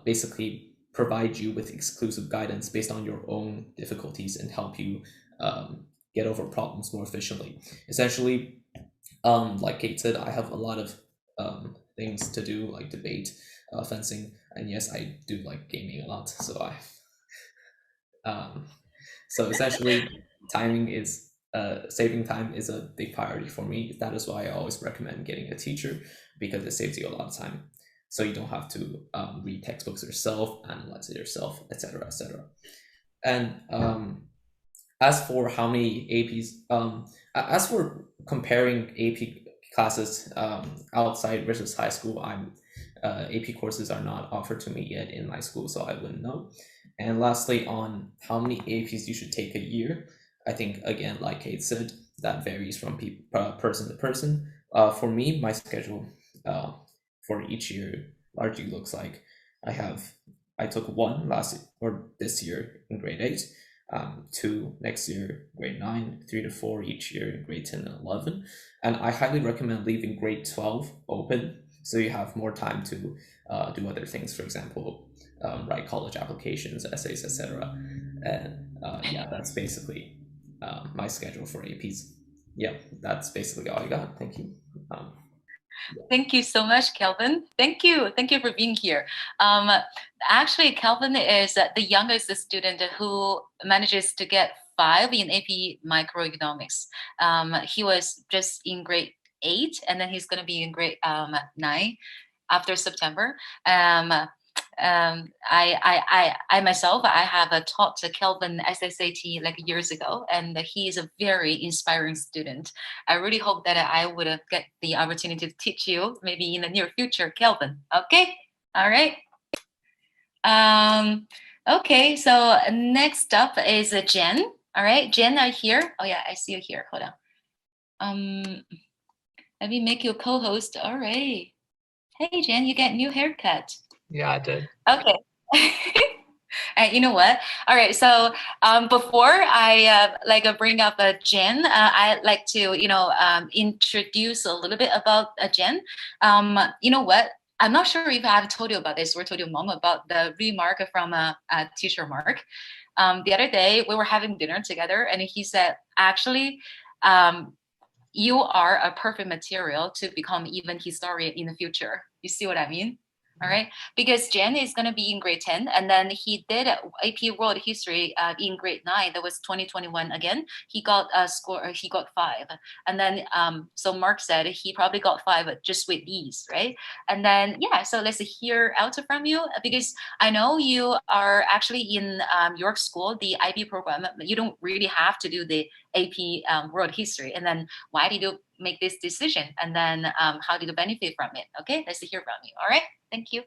basically provide you with exclusive guidance based on your own difficulties and help you get over problems more efficiently. Essentially, like Kate said, I have a lot of things to do, like debate, fencing, and yes, I do like gaming a lot. So so essentially, timing is saving time is a big priority for me. That is why I always recommend getting a teacher, because it saves you a lot of time. So you don't have to read textbooks yourself, analyze it yourself, etc., etc. And as for how many APs, as for comparing AP classes outside versus high school, AP courses are not offered to me yet in my school, so I wouldn't know. And lastly, on how many APs you should take a year, I think, again, like Kate said, that varies from person to person. For me, my schedule for each year largely looks like I took 1 this year in grade 8, 2 next year, grade 9, 3 to 4 each year in grade 10 and 11. And I highly recommend leaving grade 12 open, so you have more time to do other things, for example, write college applications, essays, etc. And yeah, that's basically my schedule for APs. Yeah, that's basically all I got. Thank you. Thank you so much, Kelvin. Thank you for being here. Actually, Kelvin is the youngest student who manages to get 5 in AP microeconomics. He was just in grade 8, and then he's going to be in grade 9 after September. I myself, I have taught Kelvin SSAT like years ago, and he is a very inspiring student. I really hope that I would get the opportunity to teach you maybe in the near future, Kelvin. Okay, all right. Okay, so next up is Jen. All right, Jen, are you here? Oh yeah, I see you here. Hold on. Let me make you a co-host. All right. Hey Jen, you get new haircut. Yeah, I did. Okay. You know what? All right. So before I bring up Jen, I'd like to introduce a little bit about Jen. You know what? I'm not sure if I've told you about this or told your mom about the remark from teacher Mark. The other day we were having dinner together, and he said, actually, you are a perfect material to become even historian in the future. You see what I mean? All right, because Jen is going to be in grade 10, and then he did AP World History in grade 9. That was 2021 again. He got a score. He got 5, and then so Mark said he probably got 5 just with ease, right? And then yeah, so let's hear out from you, because I know you are actually in York School, the IB program. You don't really have to do the AP World History. And then why did you make this decision? And then how did you benefit from it? Okay, let's hear from you. All right. Thank you.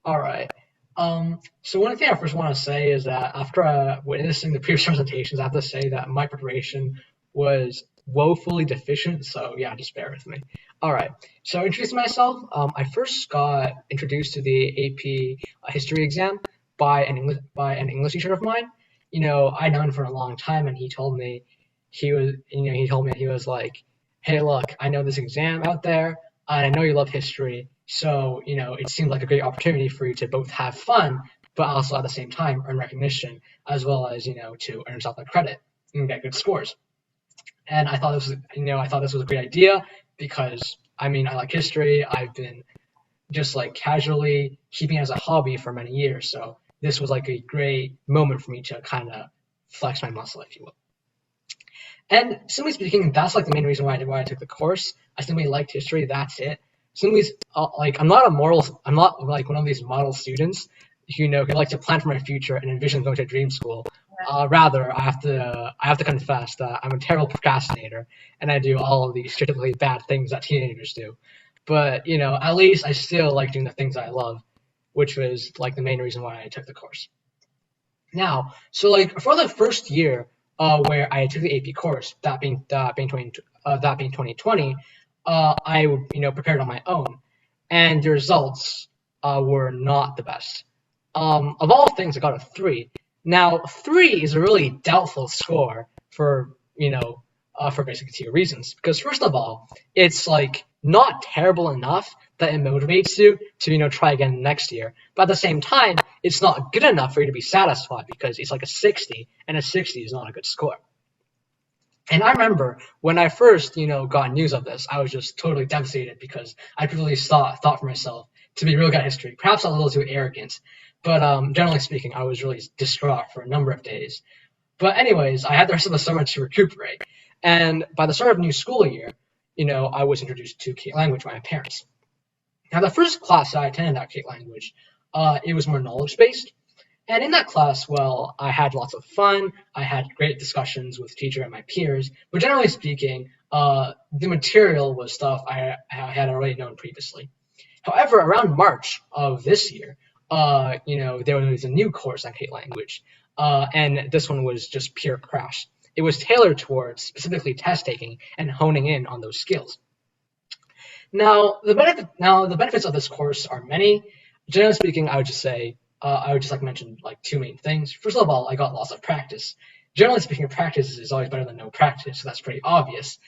All right. So one thing I first want to say is that after witnessing the previous presentations, I have to say that my preparation was woefully deficient. So yeah, just bear with me. All right. So introducing myself, I first got introduced to the AP history exam by an English teacher of mine. I'd known him for a long time, and he told me he was like, hey, look, I know this exam out there, and I know you love history, so it seemed like a great opportunity for you to both have fun, but also at the same time earn recognition, as well as to earn yourself a credit and get good scores. And I thought this was a great idea because I like history. I've been just like casually keeping it as a hobby for many years, so this was like a great moment for me to kind of flex my muscle, if you will. And simply speaking, that's like the main reason why I took the course. I simply liked history. That's it. Simply, I'm not like one of these model students who like to plan for my future and envision going to dream school. Rather, I have to confess that I'm a terrible procrastinator, and I do all of these typically bad things that teenagers do. But at least I still like doing the things I love, which was like the main reason why I took the course. Now, so like for the first year where I took the AP course, that being 2020, I prepared on my own, and the results were not the best. Of all things, I got a 3. Now, 3 is a really doubtful score for basically 2 reasons. Because first of all, it's like not terrible enough that it motivates you to try again next year. But at the same time, it's not good enough for you to be satisfied because it's like a 60, and a 60 is not a good score. And I remember when I first got news of this, I was just totally devastated because I really thought for myself to be real good at history. Perhaps a little too arrogant. But generally speaking, I was really distraught for a number of days. But anyways, I had the rest of the summer to recuperate. And by the start of the new school year, I was introduced to Kate language by my parents. Now, the first class I attended at Kate language, it was more knowledge-based. And in that class, well, I had lots of fun. I had great discussions with the teacher and my peers. But generally speaking, the material was stuff I had already known previously. However, around March of this year, there was a new course on Kate language, and this one was just pure crash. It was tailored towards specifically test taking and honing in on those skills. Now, the benefits of this course are many. Generally speaking, I would just mention like 2 main things. First of all, I got lots of practice. Generally speaking, practice is always better than no practice, so that's pretty obvious.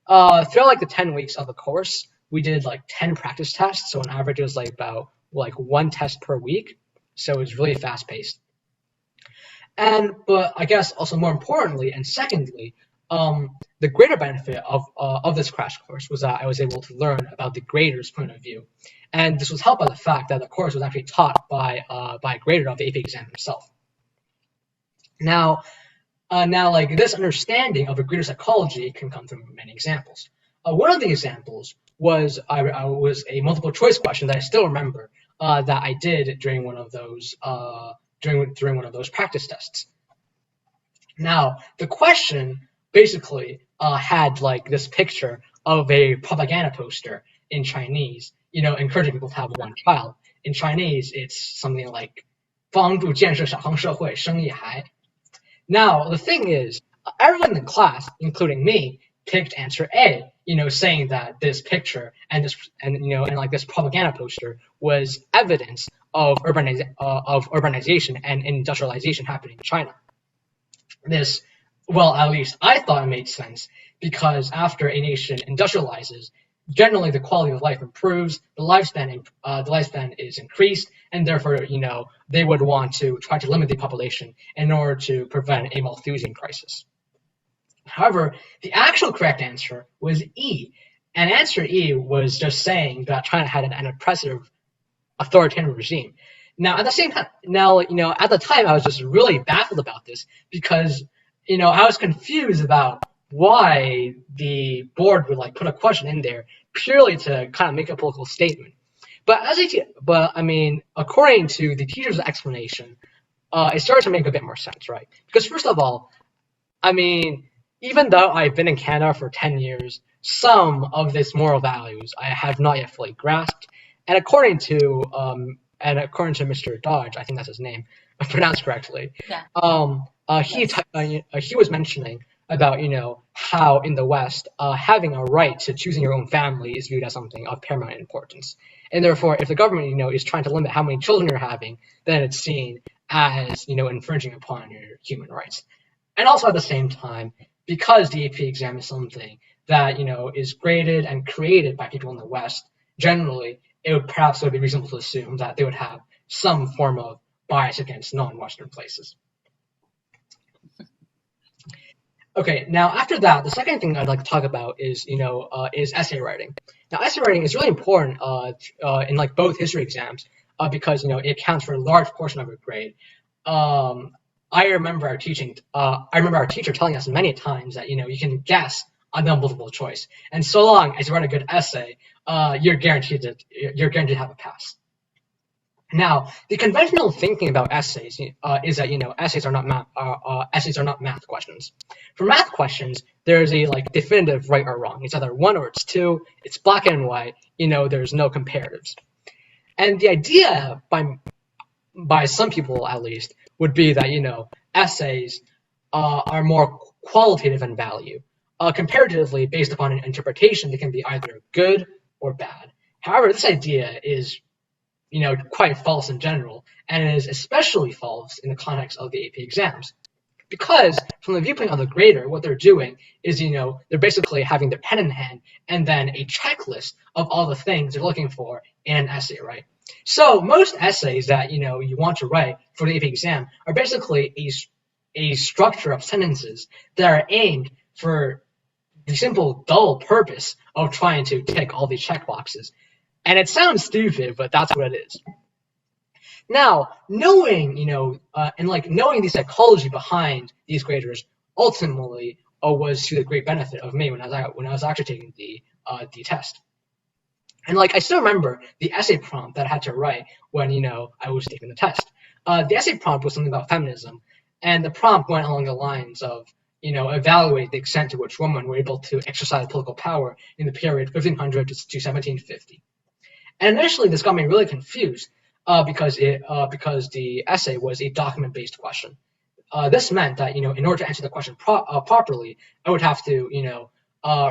Throughout like the 10 weeks of the course, we did like 10 practice tests, so on average it was like about 1 test per week, so it was really fast paced. But I guess also more importantly and secondly, the greater benefit of this crash course was that I was able to learn about the grader's point of view, and this was helped by the fact that the course was actually taught by a grader of the AP exam himself. Now, like this understanding of a grader psychology can come from many examples. One of the examples was was a multiple choice question that I still remember that I did during one of those during one of those practice tests. Now, the question basically had like this picture of a propaganda poster in Chinese, encouraging people to have 1 child. In Chinese, it's something like 帮助建设小康社会，生意还. Now, the thing is, everyone in the class, including me, picked answer A, saying that this picture and this propaganda poster was evidence of urbanization and industrialization happening in China. This, well, at least I thought it made sense because after a nation industrializes, generally the quality of life improves, the lifespan is increased, and therefore, they would want to try to limit the population in order to prevent a Malthusian crisis. However, the actual correct answer was E, and answer E was just saying that China had an oppressive authoritarian regime. Now, at the same time, at the time, I was just really baffled about this because, I was confused about why the board would like put a question in there purely to kind of make a political statement. But according to the teacher's explanation, it started to make a bit more sense, right? Because first of all, even though I've been in Canada for 10 years, some of these moral values I have not yet fully grasped. And according to Mr. Dodge, I think that's his name, if pronounced correctly, Yeah. He was mentioning about, how in the West, having a right to choosing your own family is viewed as something of paramount importance. And therefore, if the government, is trying to limit how many children you're having, then it's seen as, infringing upon your human rights. And also at the same time, because the AP exam is something that, is graded and created by people in the West, generally, it would perhaps be reasonable to assume that they would have some form of bias against non-Western places. Okay, now after that, the second thing I'd like to talk about is, is essay writing. Now, essay writing is really important in like both history exams because, it accounts for a large portion of your grade. I remember our teacher telling us many times that, you can guess on the multiple choice. And so long as you write a good essay, you're guaranteed to have a pass. Now, the conventional thinking about essays is that essays are not math questions. For math questions, there's a definitive right or wrong. It's either 1 or it's 2. It's black and white. There's no comparatives. And the idea by some people at least would be that essays are more qualitative in value. Comparatively, based upon an interpretation, they can be either good or bad. However, this idea is quite false in general, and it is especially false in the context of the AP exams. Because from the viewpoint of the grader, what they're doing is, they're basically having their pen in hand and then a checklist of all the things they're looking for in an essay, right? So most essays that, you want to write for the AP exam are basically a structure of sentences that are aimed for the simple, dull purpose of trying to tick all these checkboxes. And it sounds stupid, but that's what it is. Now, knowing, knowing the psychology behind these graders ultimately was to the great benefit of me when I was actually taking the test. And I still remember the essay prompt that I had to write when, I was taking the test. The essay prompt was something about feminism, and the prompt went along the lines of, evaluate the extent to which women were able to exercise political power in the period 1500 to 1750. And initially, this got me really confused because the essay was a document-based question. This meant that, in order to answer the question properly, I would have to,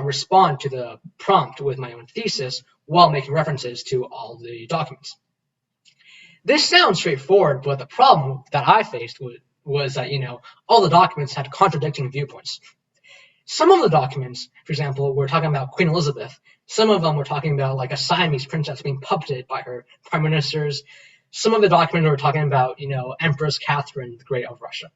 respond to the prompt with my own thesis while making references to all the documents. This sounds straightforward, but the problem that I faced was that, all the documents had contradicting viewpoints. Some of the documents, for example, were talking about Queen Elizabeth. Some of them were talking about a Siamese princess being puppeted by her prime ministers. Some of the documents were talking about, Empress Catherine the Great of Russia.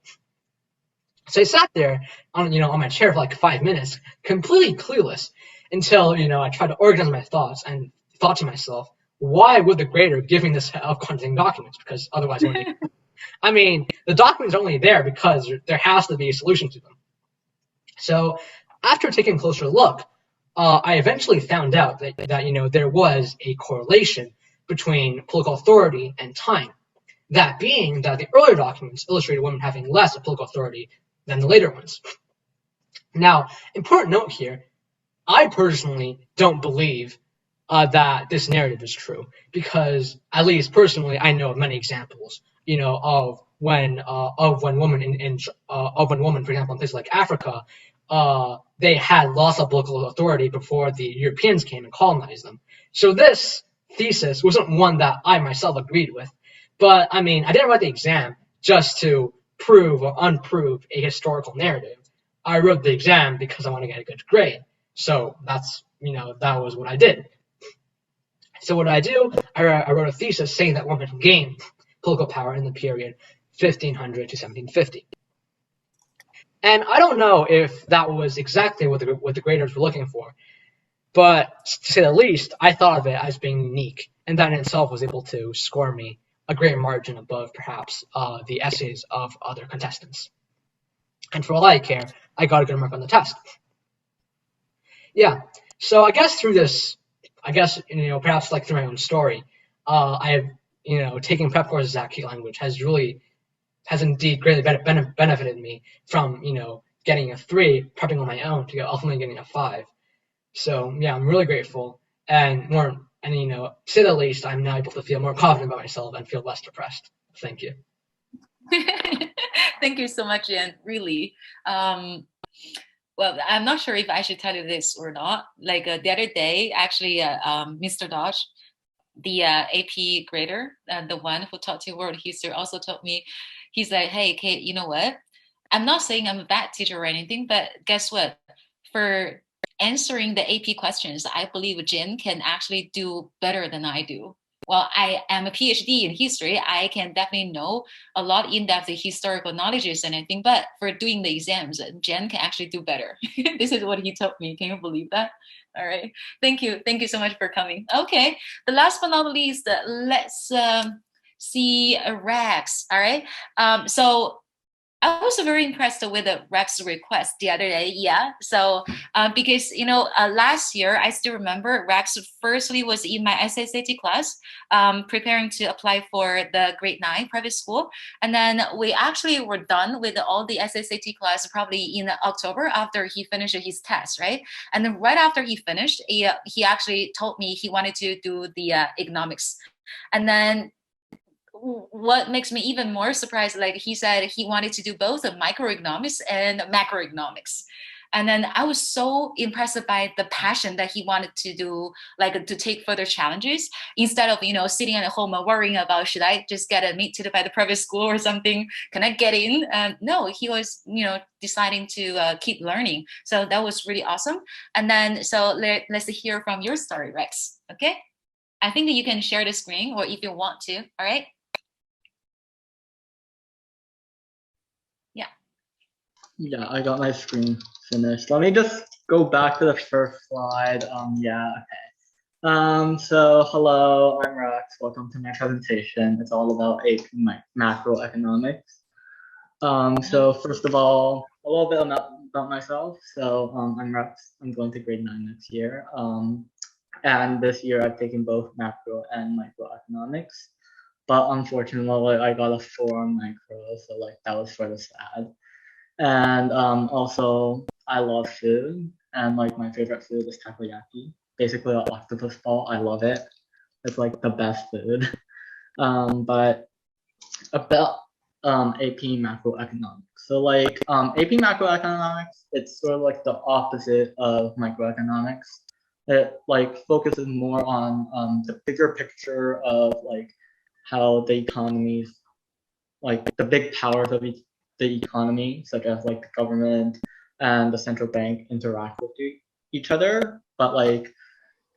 So I sat there on my chair for 5 minutes, completely clueless, until, I tried to organize my thoughts and thought to myself, why would the grader give me this set of contradicting documents? Because otherwise, I mean, the documents are only there because there has to be a solution to them. So after taking a closer look, I eventually found out that there was a correlation between political authority and time. That being that the earlier documents illustrated women having less of political authority than the later ones. Now, important note here, I personally don't believe that this narrative is true because, at least personally, I know of many examples, of when women, for example, in places like Africa, they had lots of political authority before the Europeans came and colonized them. So this thesis wasn't one that I myself agreed with, but I mean, I didn't write the exam just to prove or unprove a historical narrative. I wrote the exam because I want to get a good grade. So that's, that was what I did. So what did I do? I wrote a thesis saying that women gained political power in the period 1500 to 1750. And I don't know if that was exactly what the graders were looking for, but to say the least, I thought of it as being unique, and that in itself was able to score me a great margin above perhaps the essays of other contestants. And for all I care, I got a good mark on the test. Yeah, so I guess through this, perhaps through my own story, I have, taking prep courses at Kate Language has indeed greatly benefited me from, getting a 3, prepping on my own to ultimately getting a 5. So yeah, I'm really grateful, and to say the least, I'm now able to feel more confident about myself and feel less depressed. Thank you. Thank you so much, Ian. Really. Well, I'm not sure if I should tell you this or not. Like the other day, actually, Mr. Dodge, the AP grader, the one who taught you world history, also told me, he's like, hey, Kate, you know what? I'm not saying I'm a bad teacher or anything, but guess what? For answering the AP questions, I believe Jen can actually do better than I do. Well, I am a PhD in history. I can definitely know a lot in-depth historical knowledges and everything, but for doing the exams, Jen can actually do better. This is what he told me. Can you believe that? All right. Thank you. Thank you so much for coming. Okay. The last but not least, let's see Rex. All right. So I was very impressed with the Rex request the other day. Yeah. So because, last year, I still remember Rex firstly was in my SSAT class, preparing to apply for the grade 9 private school. And then we actually were done with all the SSAT class probably in October after he finished his test, right? And then right after he finished, he actually told me he wanted to do the economics. And then what makes me even more surprised, like he said he wanted to do both the microeconomics and macroeconomics. And then I was so impressed by the passion that he wanted to do, like to take further challenges instead of, sitting at home and worrying about, should I just get admitted by the private school or something? Can I get in? No, he was, deciding to keep learning. So that was really awesome. And then, so let's hear from your story, Rex. Okay. I think that you can share the screen or if you want to. All right. Yeah, I got my screen finished. Let me just go back to the first slide. So hello, I'm Rex. Welcome to my presentation. It's all about AP macroeconomics. So first of all, a little bit about myself. So I'm Rex. I'm going to grade 9 next year. And this year I've taken both macro and microeconomics. But unfortunately, I got a 4 on micro, so that was sort of sad. And also, I love food, and my favorite food is takoyaki. Basically, an octopus ball. I love it. It's the best food. But about AP macroeconomics. So AP macroeconomics, it's sort of the opposite of microeconomics. It focuses more on the bigger picture of how the economies, the big powers of the economy, such as the government and the central bank, interact with each other. But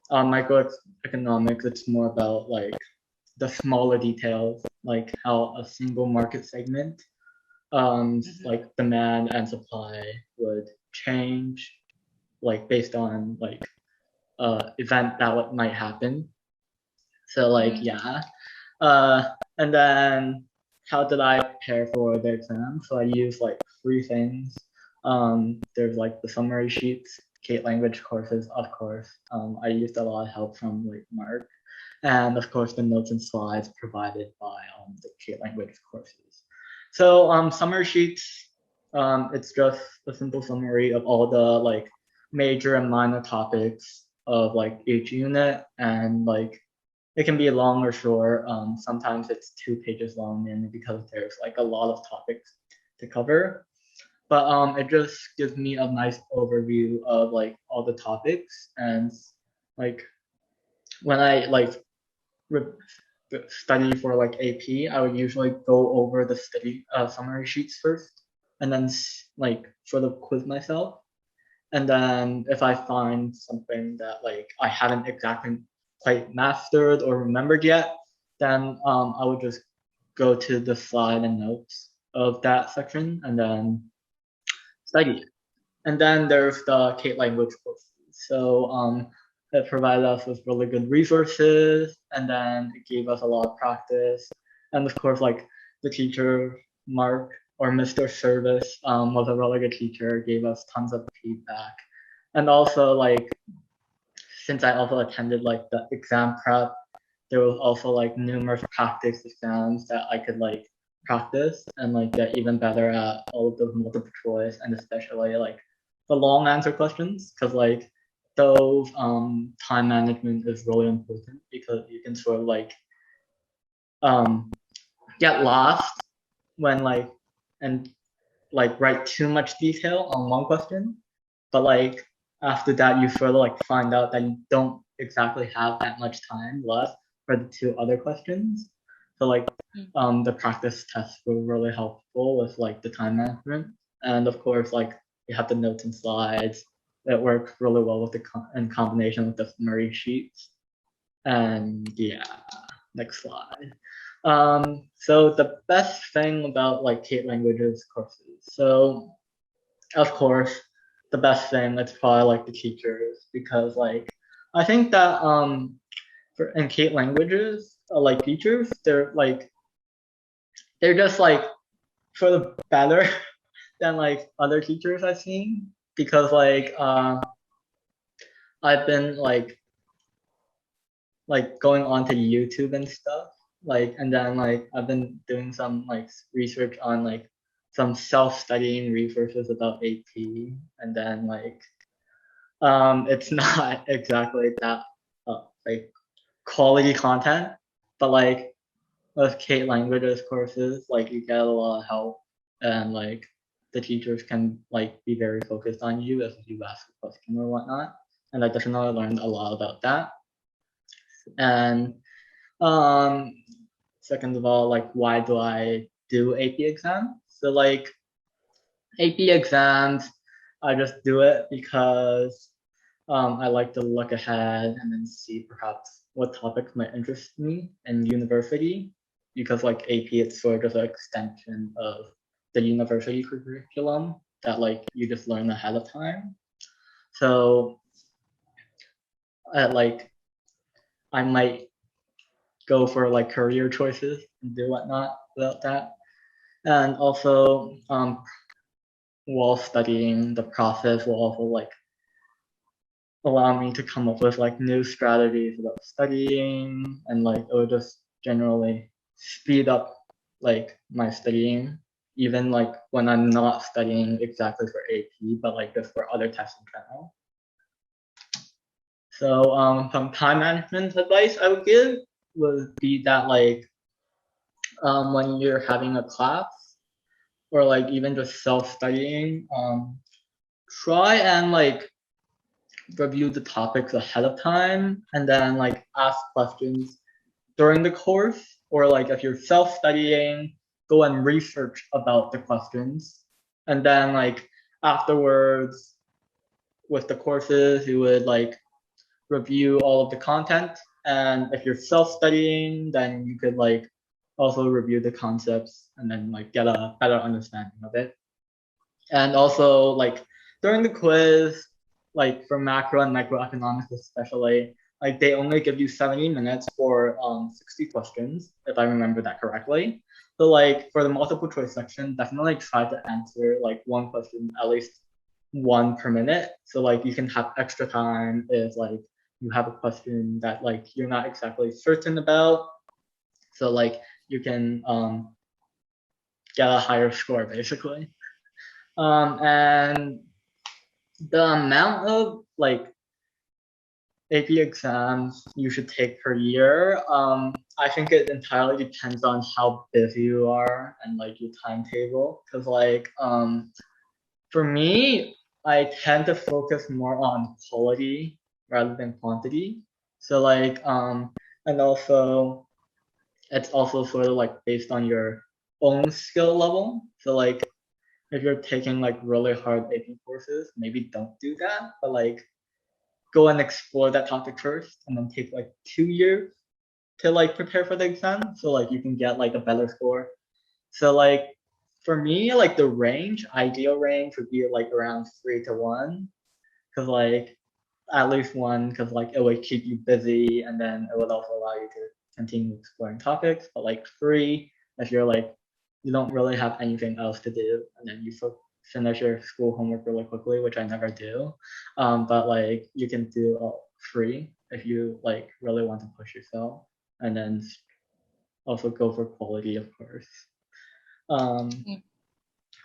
microeconomics, it's more about the smaller details, how a single market segment, demand and supply would change, based on event that might happen. So yeah, and then how did I prepare for the exam? So I used 3 things. There's the summary sheets, Kate language courses, of course. I used a lot of help from Mark, and of course the notes and slides provided by the Kate language courses. So summary sheets, it's just a simple summary of all the major and minor topics of each unit, and it can be long or short. Sometimes it's 2 pages long, mainly because there's a lot of topics to cover. But it just gives me a nice overview of all the topics. And when I study for AP, I would usually go over the study summary sheets first, and then sort of quiz myself. And then if I find something that I haven't exactly quite mastered or remembered yet, then I would just go to the slide and notes of that section and then study it. And then there's the Kate language courses. So it provided us with really good resources, and then it gave us a lot of practice. And of course, the teacher, Mark, or Mr. Service, was a really good teacher, gave us tons of feedback. And also since I also attended the exam prep, there was also numerous practice exams that I could practice and get even better at all of those multiple choice, and especially the long answer questions, because those time management is really important, because you can sort of get lost when and write too much detail on one question. but like after that you sort of like find out that you don't exactly have that much time left for the 2 other questions. So like the practice tests were really helpful with like the time management, and of course like you have the notes and slides that work really well with in combination with the summary sheets. And yeah, next slide. So the best thing about like Kate Languages courses. So of course, the best thing, it's probably like the teachers, because like I think that in Kate Languages, like teachers, they're just like sort of better than like other teachers I've seen, because like I've been like going on to YouTube and stuff, like, and then like I've been doing some like research on like some self-studying resources about AP, and then like it's not exactly that like quality content, but like with Kate Languages courses, like you get a lot of help, and like the teachers can like be very focused on you if you ask a question or whatnot, and I definitely learned a lot about that. And second of all, like why do I do AP exams? So like AP exams, I just do it because I like to look ahead and then see perhaps what topics might interest me in university, because like AP, it's sort of an extension of the university curriculum that like you just learn ahead of time. So like I might go for like career choices and do whatnot about that. And also while studying, the process will also like allow me to come up with like new strategies about studying, and like it will just generally speed up like my studying, even like when I'm not studying exactly for AP, but like just for other tests in general. So some time management advice I would give would be that like when you're having a class, or like even just self-studying, try and like review the topics ahead of time, and then like ask questions during the course, or like if you're self-studying, go and research about the questions, and then like afterwards with the courses you would like review all of the content, and if you're self-studying, then you could like also review the concepts and then like get a better understanding of it. And also like during the quiz, like for macro and microeconomics especially, like they only give you 70 minutes for 60 questions, if I remember that correctly. So like for the multiple choice section, definitely try to answer like one question, at least one per minute. So like you can have extra time if like you have a question that like you're not exactly certain about. So like you can get a higher score basically. And the amount of like AP exams you should take per year, I think it entirely depends on how busy you are and like your timetable. Because like for me, I tend to focus more on quality rather than quantity. So like and also it's also sort of like based on your own skill level. So like if you're taking like really hard AP courses, maybe don't do that, but like go and explore that topic first, and then take like 2 years to like prepare for the exam, so like you can get like a better score. So like for me, like the ideal range would be like around 3 to 1, because like at least 1, because like it would keep you busy, and then it would also allow you to continue exploring topics. But like 3, if you're like you don't really have anything else to do, and then you finish your school homework really quickly, which I never do. But like you can do 3 if you like really want to push yourself, and then also go for quality, of course.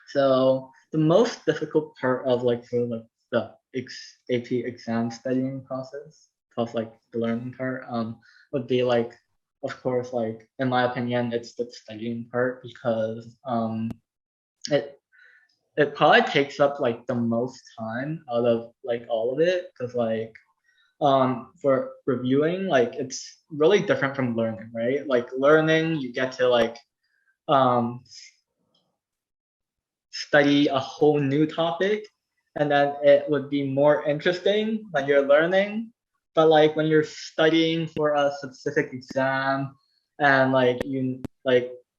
So the most difficult part of like for like the AP exam studying process, plus like the learning part, would be like, of course, like in my opinion, it's the studying part, because it probably takes up like the most time out of like all of it, because like for reviewing, like it's really different from learning, right? Like learning, you get to like study a whole new topic, and then it would be more interesting when you're learning. But like when you're studying for a specific exam, and like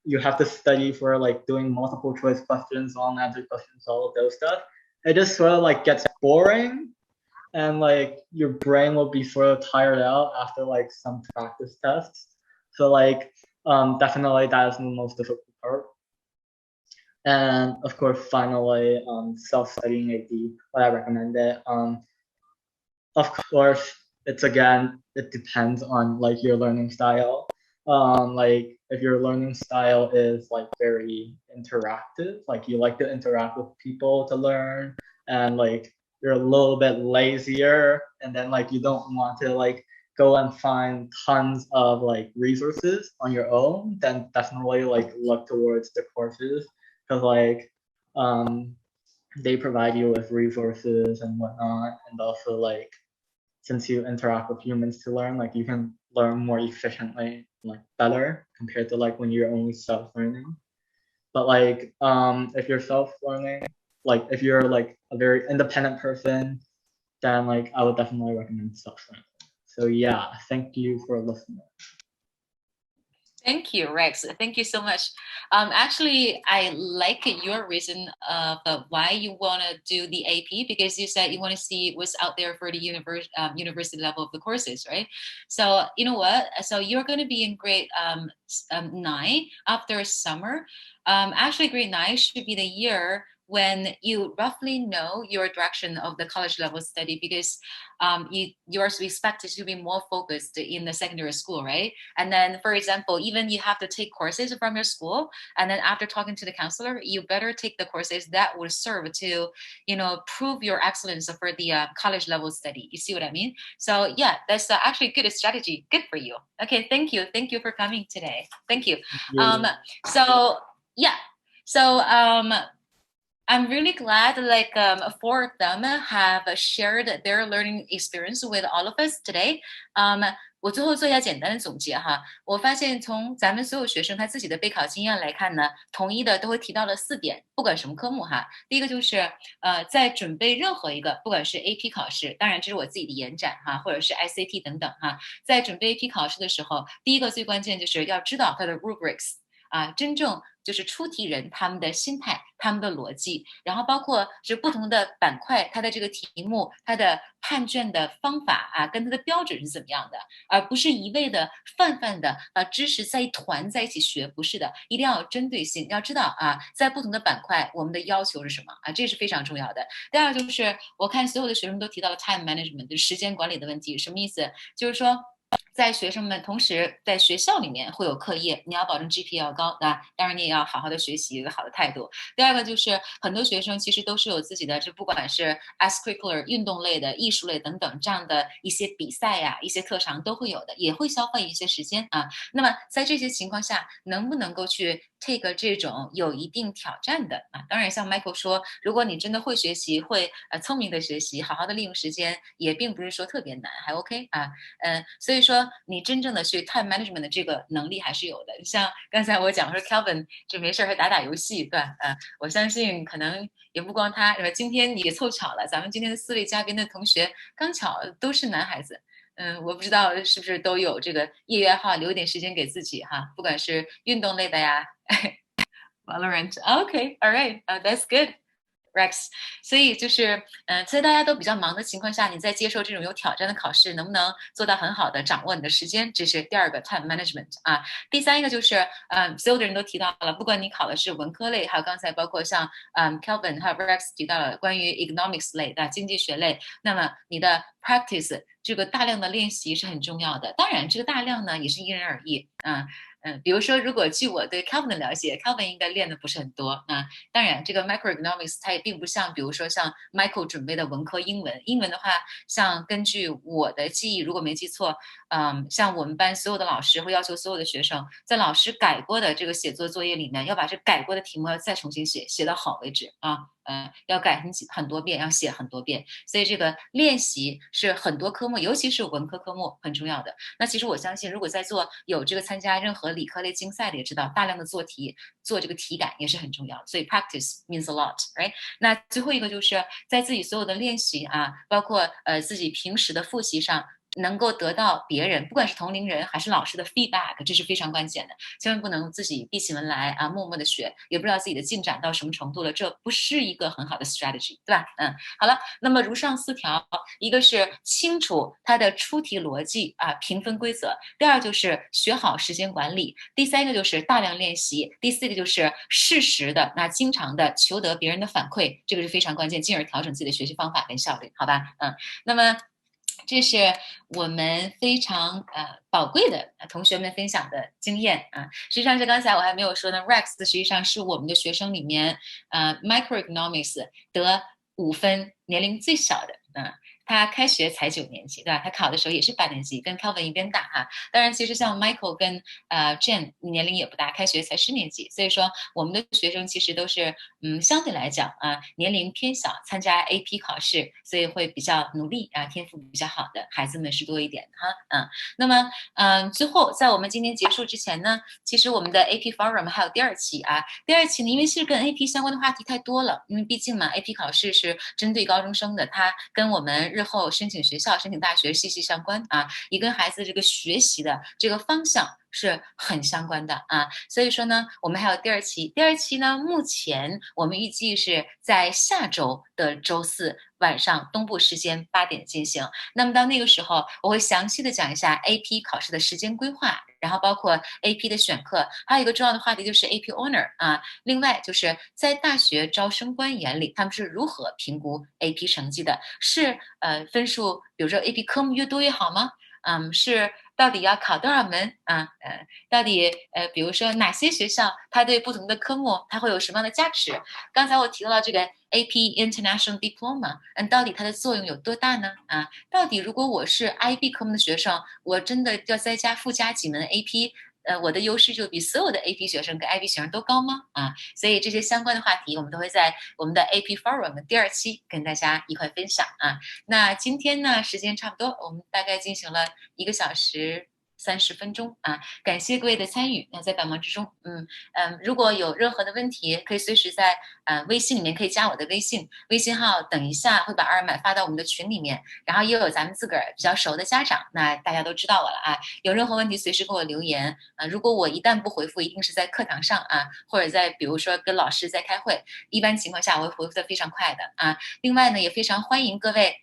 you have to study for like doing multiple choice questions, long answer questions, all of those stuff, it just sort of like gets boring, and like your brain will be sort of tired out after like some practice tests. So like definitely that is the most difficult part. And of course, finally, self-studying AP, what I recommend it. Of course, it depends on like your learning style. Like if your learning style is like very interactive, like you like to interact with people to learn, and like you're a little bit lazier, and then like you don't want to like go and find tons of like resources on your own, then definitely like look towards the courses, because like they provide you with resources and whatnot, and also like since you interact with humans to learn, like you can learn more efficiently, like better compared to like when you're only self-learning. But like if you're self-learning, like if you're like a very independent person, then like I would definitely recommend self-learning. So yeah, thank you for listening. Thank you, Rex. Thank you so much. Actually, I like your reason of why you want to do the AP, because you said you want to see what's out there for the university level of the courses, right? So you know what? So you're going to be in grade 9 after summer. Actually, grade 9 should be the year when you roughly know your direction of the college level study, because you're expected to be more focused in the secondary school, right? And then, for example, even you have to take courses from your school, and then after talking to the counselor, you better take the courses that will serve to, prove your excellence for the college level study. You see what I mean? So yeah, that's actually a good strategy. Good for you. Okay, thank you for coming today. Thank you. So yeah, so I'm really glad like 4 of them have shared their learning experience with all of us today. 我最后做一下简单的总结哈，我发现从咱们所有学生他自己的备考经验来看呢，统一的都会提到了4点，不管什么科目哈。第一个就是在准备任何一个，不管是 AP 考试，当然这是我自己的延展哈，或者是 SAT 等等哈，在准备 AP 考试的时候，第一个最关键就是要知道它的 rubrics。真正就是出题人他们的心态、他们的逻辑，然后包括是不同的板块，它的这个题目、它的判卷的方法跟它的标准是怎么样的，而不是一味的泛的把知识在一团在一起学，不是的，一定要有针对性，要知道在不同的板块我们的要求是什么这是非常重要的。第二就是我看所有的学生都提到了 time management， 就是时间管理的问题，什么意思？就是说。在学生们同时在学校里面会有课业，你要保证 GPA 要高，当然你也要好好的学习，一个好的态度。第二个就是很多学生其实都是有自己的，这不管是 extracurricular 运动类的、艺术类等等这样的一些比赛一些特长都会有的，也会消费一些时间那么在这些情况下，能不能够去 take 这种有一定挑战的当然像 Michael 说，如果你真的会学习，会聪明的学习，好好的利用时间，也并不是说特别难，还 OK 所以说你真正的去 time management 的这个能力还是有的。像刚才我讲说 Kelvin 就没事还打游戏，对我相信可能也不光他，今天也凑巧了，咱们今天的4位嘉宾的同学刚巧都是男孩子。我不知道是不是都有这个业余爱好，留一点时间给自己不管是运动类的呀，Valorant， OK， all right，that's good。Rex， 所以就是在大家都比较忙的情况下，你在接受这种有挑战的考试，能不能做到很好的掌握你的时间？这是第二个 time management 第三一个就是所有的人都提到了，不管你考的是文科类，还有刚才包括像Kelvin 还有 Rex 提到了关于 economics 类的经济学类，那么你的 practice 这个大量的练习是很重要的。当然，这个大量呢也是因人而异比如说，如果据我对 Kelvin 的了解 ，Kelvin 应该练的不是很多当然，这个 microeconomics 它也并不像，比如说像 Michael 准备的文科英文。英文的话，像根据我的记忆，如果没记错，像我们班所有的老师会要求所有的学生，在老师改过的这个写作作业里面，要把这改过的题目要再重新写到好为止要改很多遍，要写很多遍，所以这个练习是很多科目，尤其是文科科目很重要的。那其实我相信，如果在有这个参加任何理科类竞赛的，也知道大量的做题，做这个体感也是很重要的。所以 practice means a lot，right？ 那最后一个就是在自己所有的练习啊，包括自己平时的复习上，能够得到别人，不管是同龄人还是老师的 feedback， 这是非常关键的。千万不能自己闭起门来啊，默默的学，也不知道自己的进展到什么程度了，这不是一个很好的 strategy， 对吧？好了，那么如上4条，一个是清楚它的出题逻辑啊，评分规则；第二就是学好时间管理；第三个就是大量练习；第四个就是适时的经常的求得别人的反馈，这个是非常关键，进而调整自己的学习方法跟效率，好吧？那么这是我们非常宝贵的同学们分享的经验啊。实际上是刚才我还没有说呢 ，Rex 实际上是我们的学生里面Microeconomics 得5分，年龄最小的他开学才9年级，对吧？他考的时候也是8年级，跟 Calvin 一边大哈。当然，其实像 Michael 跟Jen 年龄也不大，开学才10年级。所以说，我们的学生其实都是相对来讲年龄偏小，参加 AP 考试，所以会比较努力天赋比较好的孩子们是多一点的哈。那么最后在我们今天结束之前呢，其实我们的 AP Forum 还有第2期啊。第2期呢，因为是跟 AP 相关的话题太多了，因为毕竟嘛 ，AP 考试是针对高中生的，它跟我们日后申请学校、申请大学息息相关也跟孩子这个学习的这个方向是很相关的所以说呢，我们还有第2期。第2期呢，目前我们预计是在下周的周4晚上东部时间8点进行。那么到那个时候，我会详细的讲一下 AP 考试的时间规划，然后包括 AP 的选课，还有一个重要的话题就是 AP Honor 另外就是在大学招生官眼里，他们是如何评估 AP 成绩的？是分数，比如说 AP 科目越多越好吗？是到底要考多少门到底比如说哪些学校它对不同的科目它会有什么样的加持？刚才我提到了这个 AP International Diploma，到底它的作用有多大呢？到底如果我是 IB 科目的学生，我真的要再附加几门 AP？我的优势就比所有的 AP 学生跟 IB 学生都高吗？所以这些相关的话题，我们都会在我们的 AP Forum 第2期跟大家一块分享那今天呢，时间差不多，我们大概进行了1个小时30分钟感谢各位的参与。那在百忙之中，如果有任何的问题，可以随时在微信里面可以加我的微信号，等一下会把2维码发到我们的群里面，然后也有咱们自个儿比较熟的家长，那大家都知道我了有任何问题随时给我留言如果我一旦不回复，一定是在课堂上或者在比如说跟老师在开会，一般情况下我会回复的非常快的另外呢，也非常欢迎各位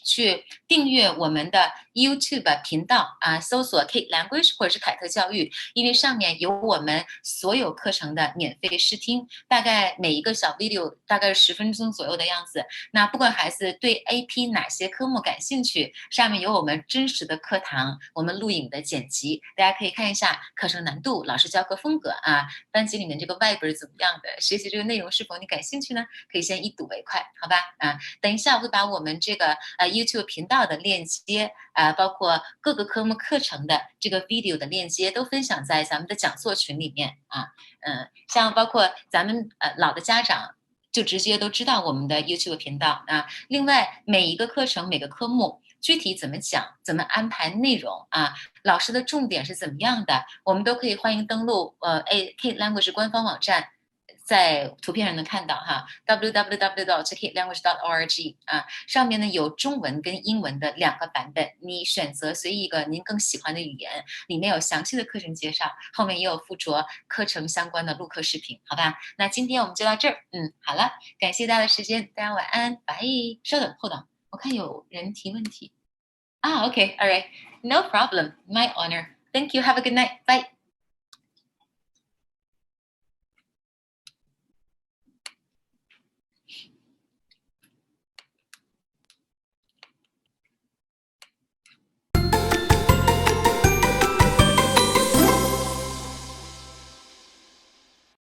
去订阅我们的 YouTube 频道搜索 Kate Language 或者是凯特教育，因为上面有我们所有课程的免费试听，大概每一个小 video 大概10分钟左右的样子。那不管孩子对 AP 哪些科目感兴趣，上面有我们真实的课堂，我们录影的剪辑，大家可以看一下课程难度、老师教课风格班级里面这个 vibe 是怎么样的，学习这个内容是否你感兴趣呢？可以先一睹为快，好吧等一下我会把我们这个YouTube 频道的链接包括各个科目课程的这个 video 的链接都分享在咱们的讲座群里面像包括咱们老的家长就直接都知道我们的 YouTube 频道另外每一个课程每个科目具体怎么讲，怎么安排内容老师的重点是怎么样的，我们都可以欢迎登录Kate Language 官方网站。在图片上能看到www.katelanguage.org 上面呢有中文跟英文的2个版本，你选择随意一个您更喜欢的语言，里面有详细的课程介绍，后面也有附着课程相关的录课视频，好吧？那今天我们就到这儿，好了，感谢大家的时间，大家晚安，拜。稍等，hold on，我看有人提问题OK，all right，no problem，my honor，thank you，have a good night，bye。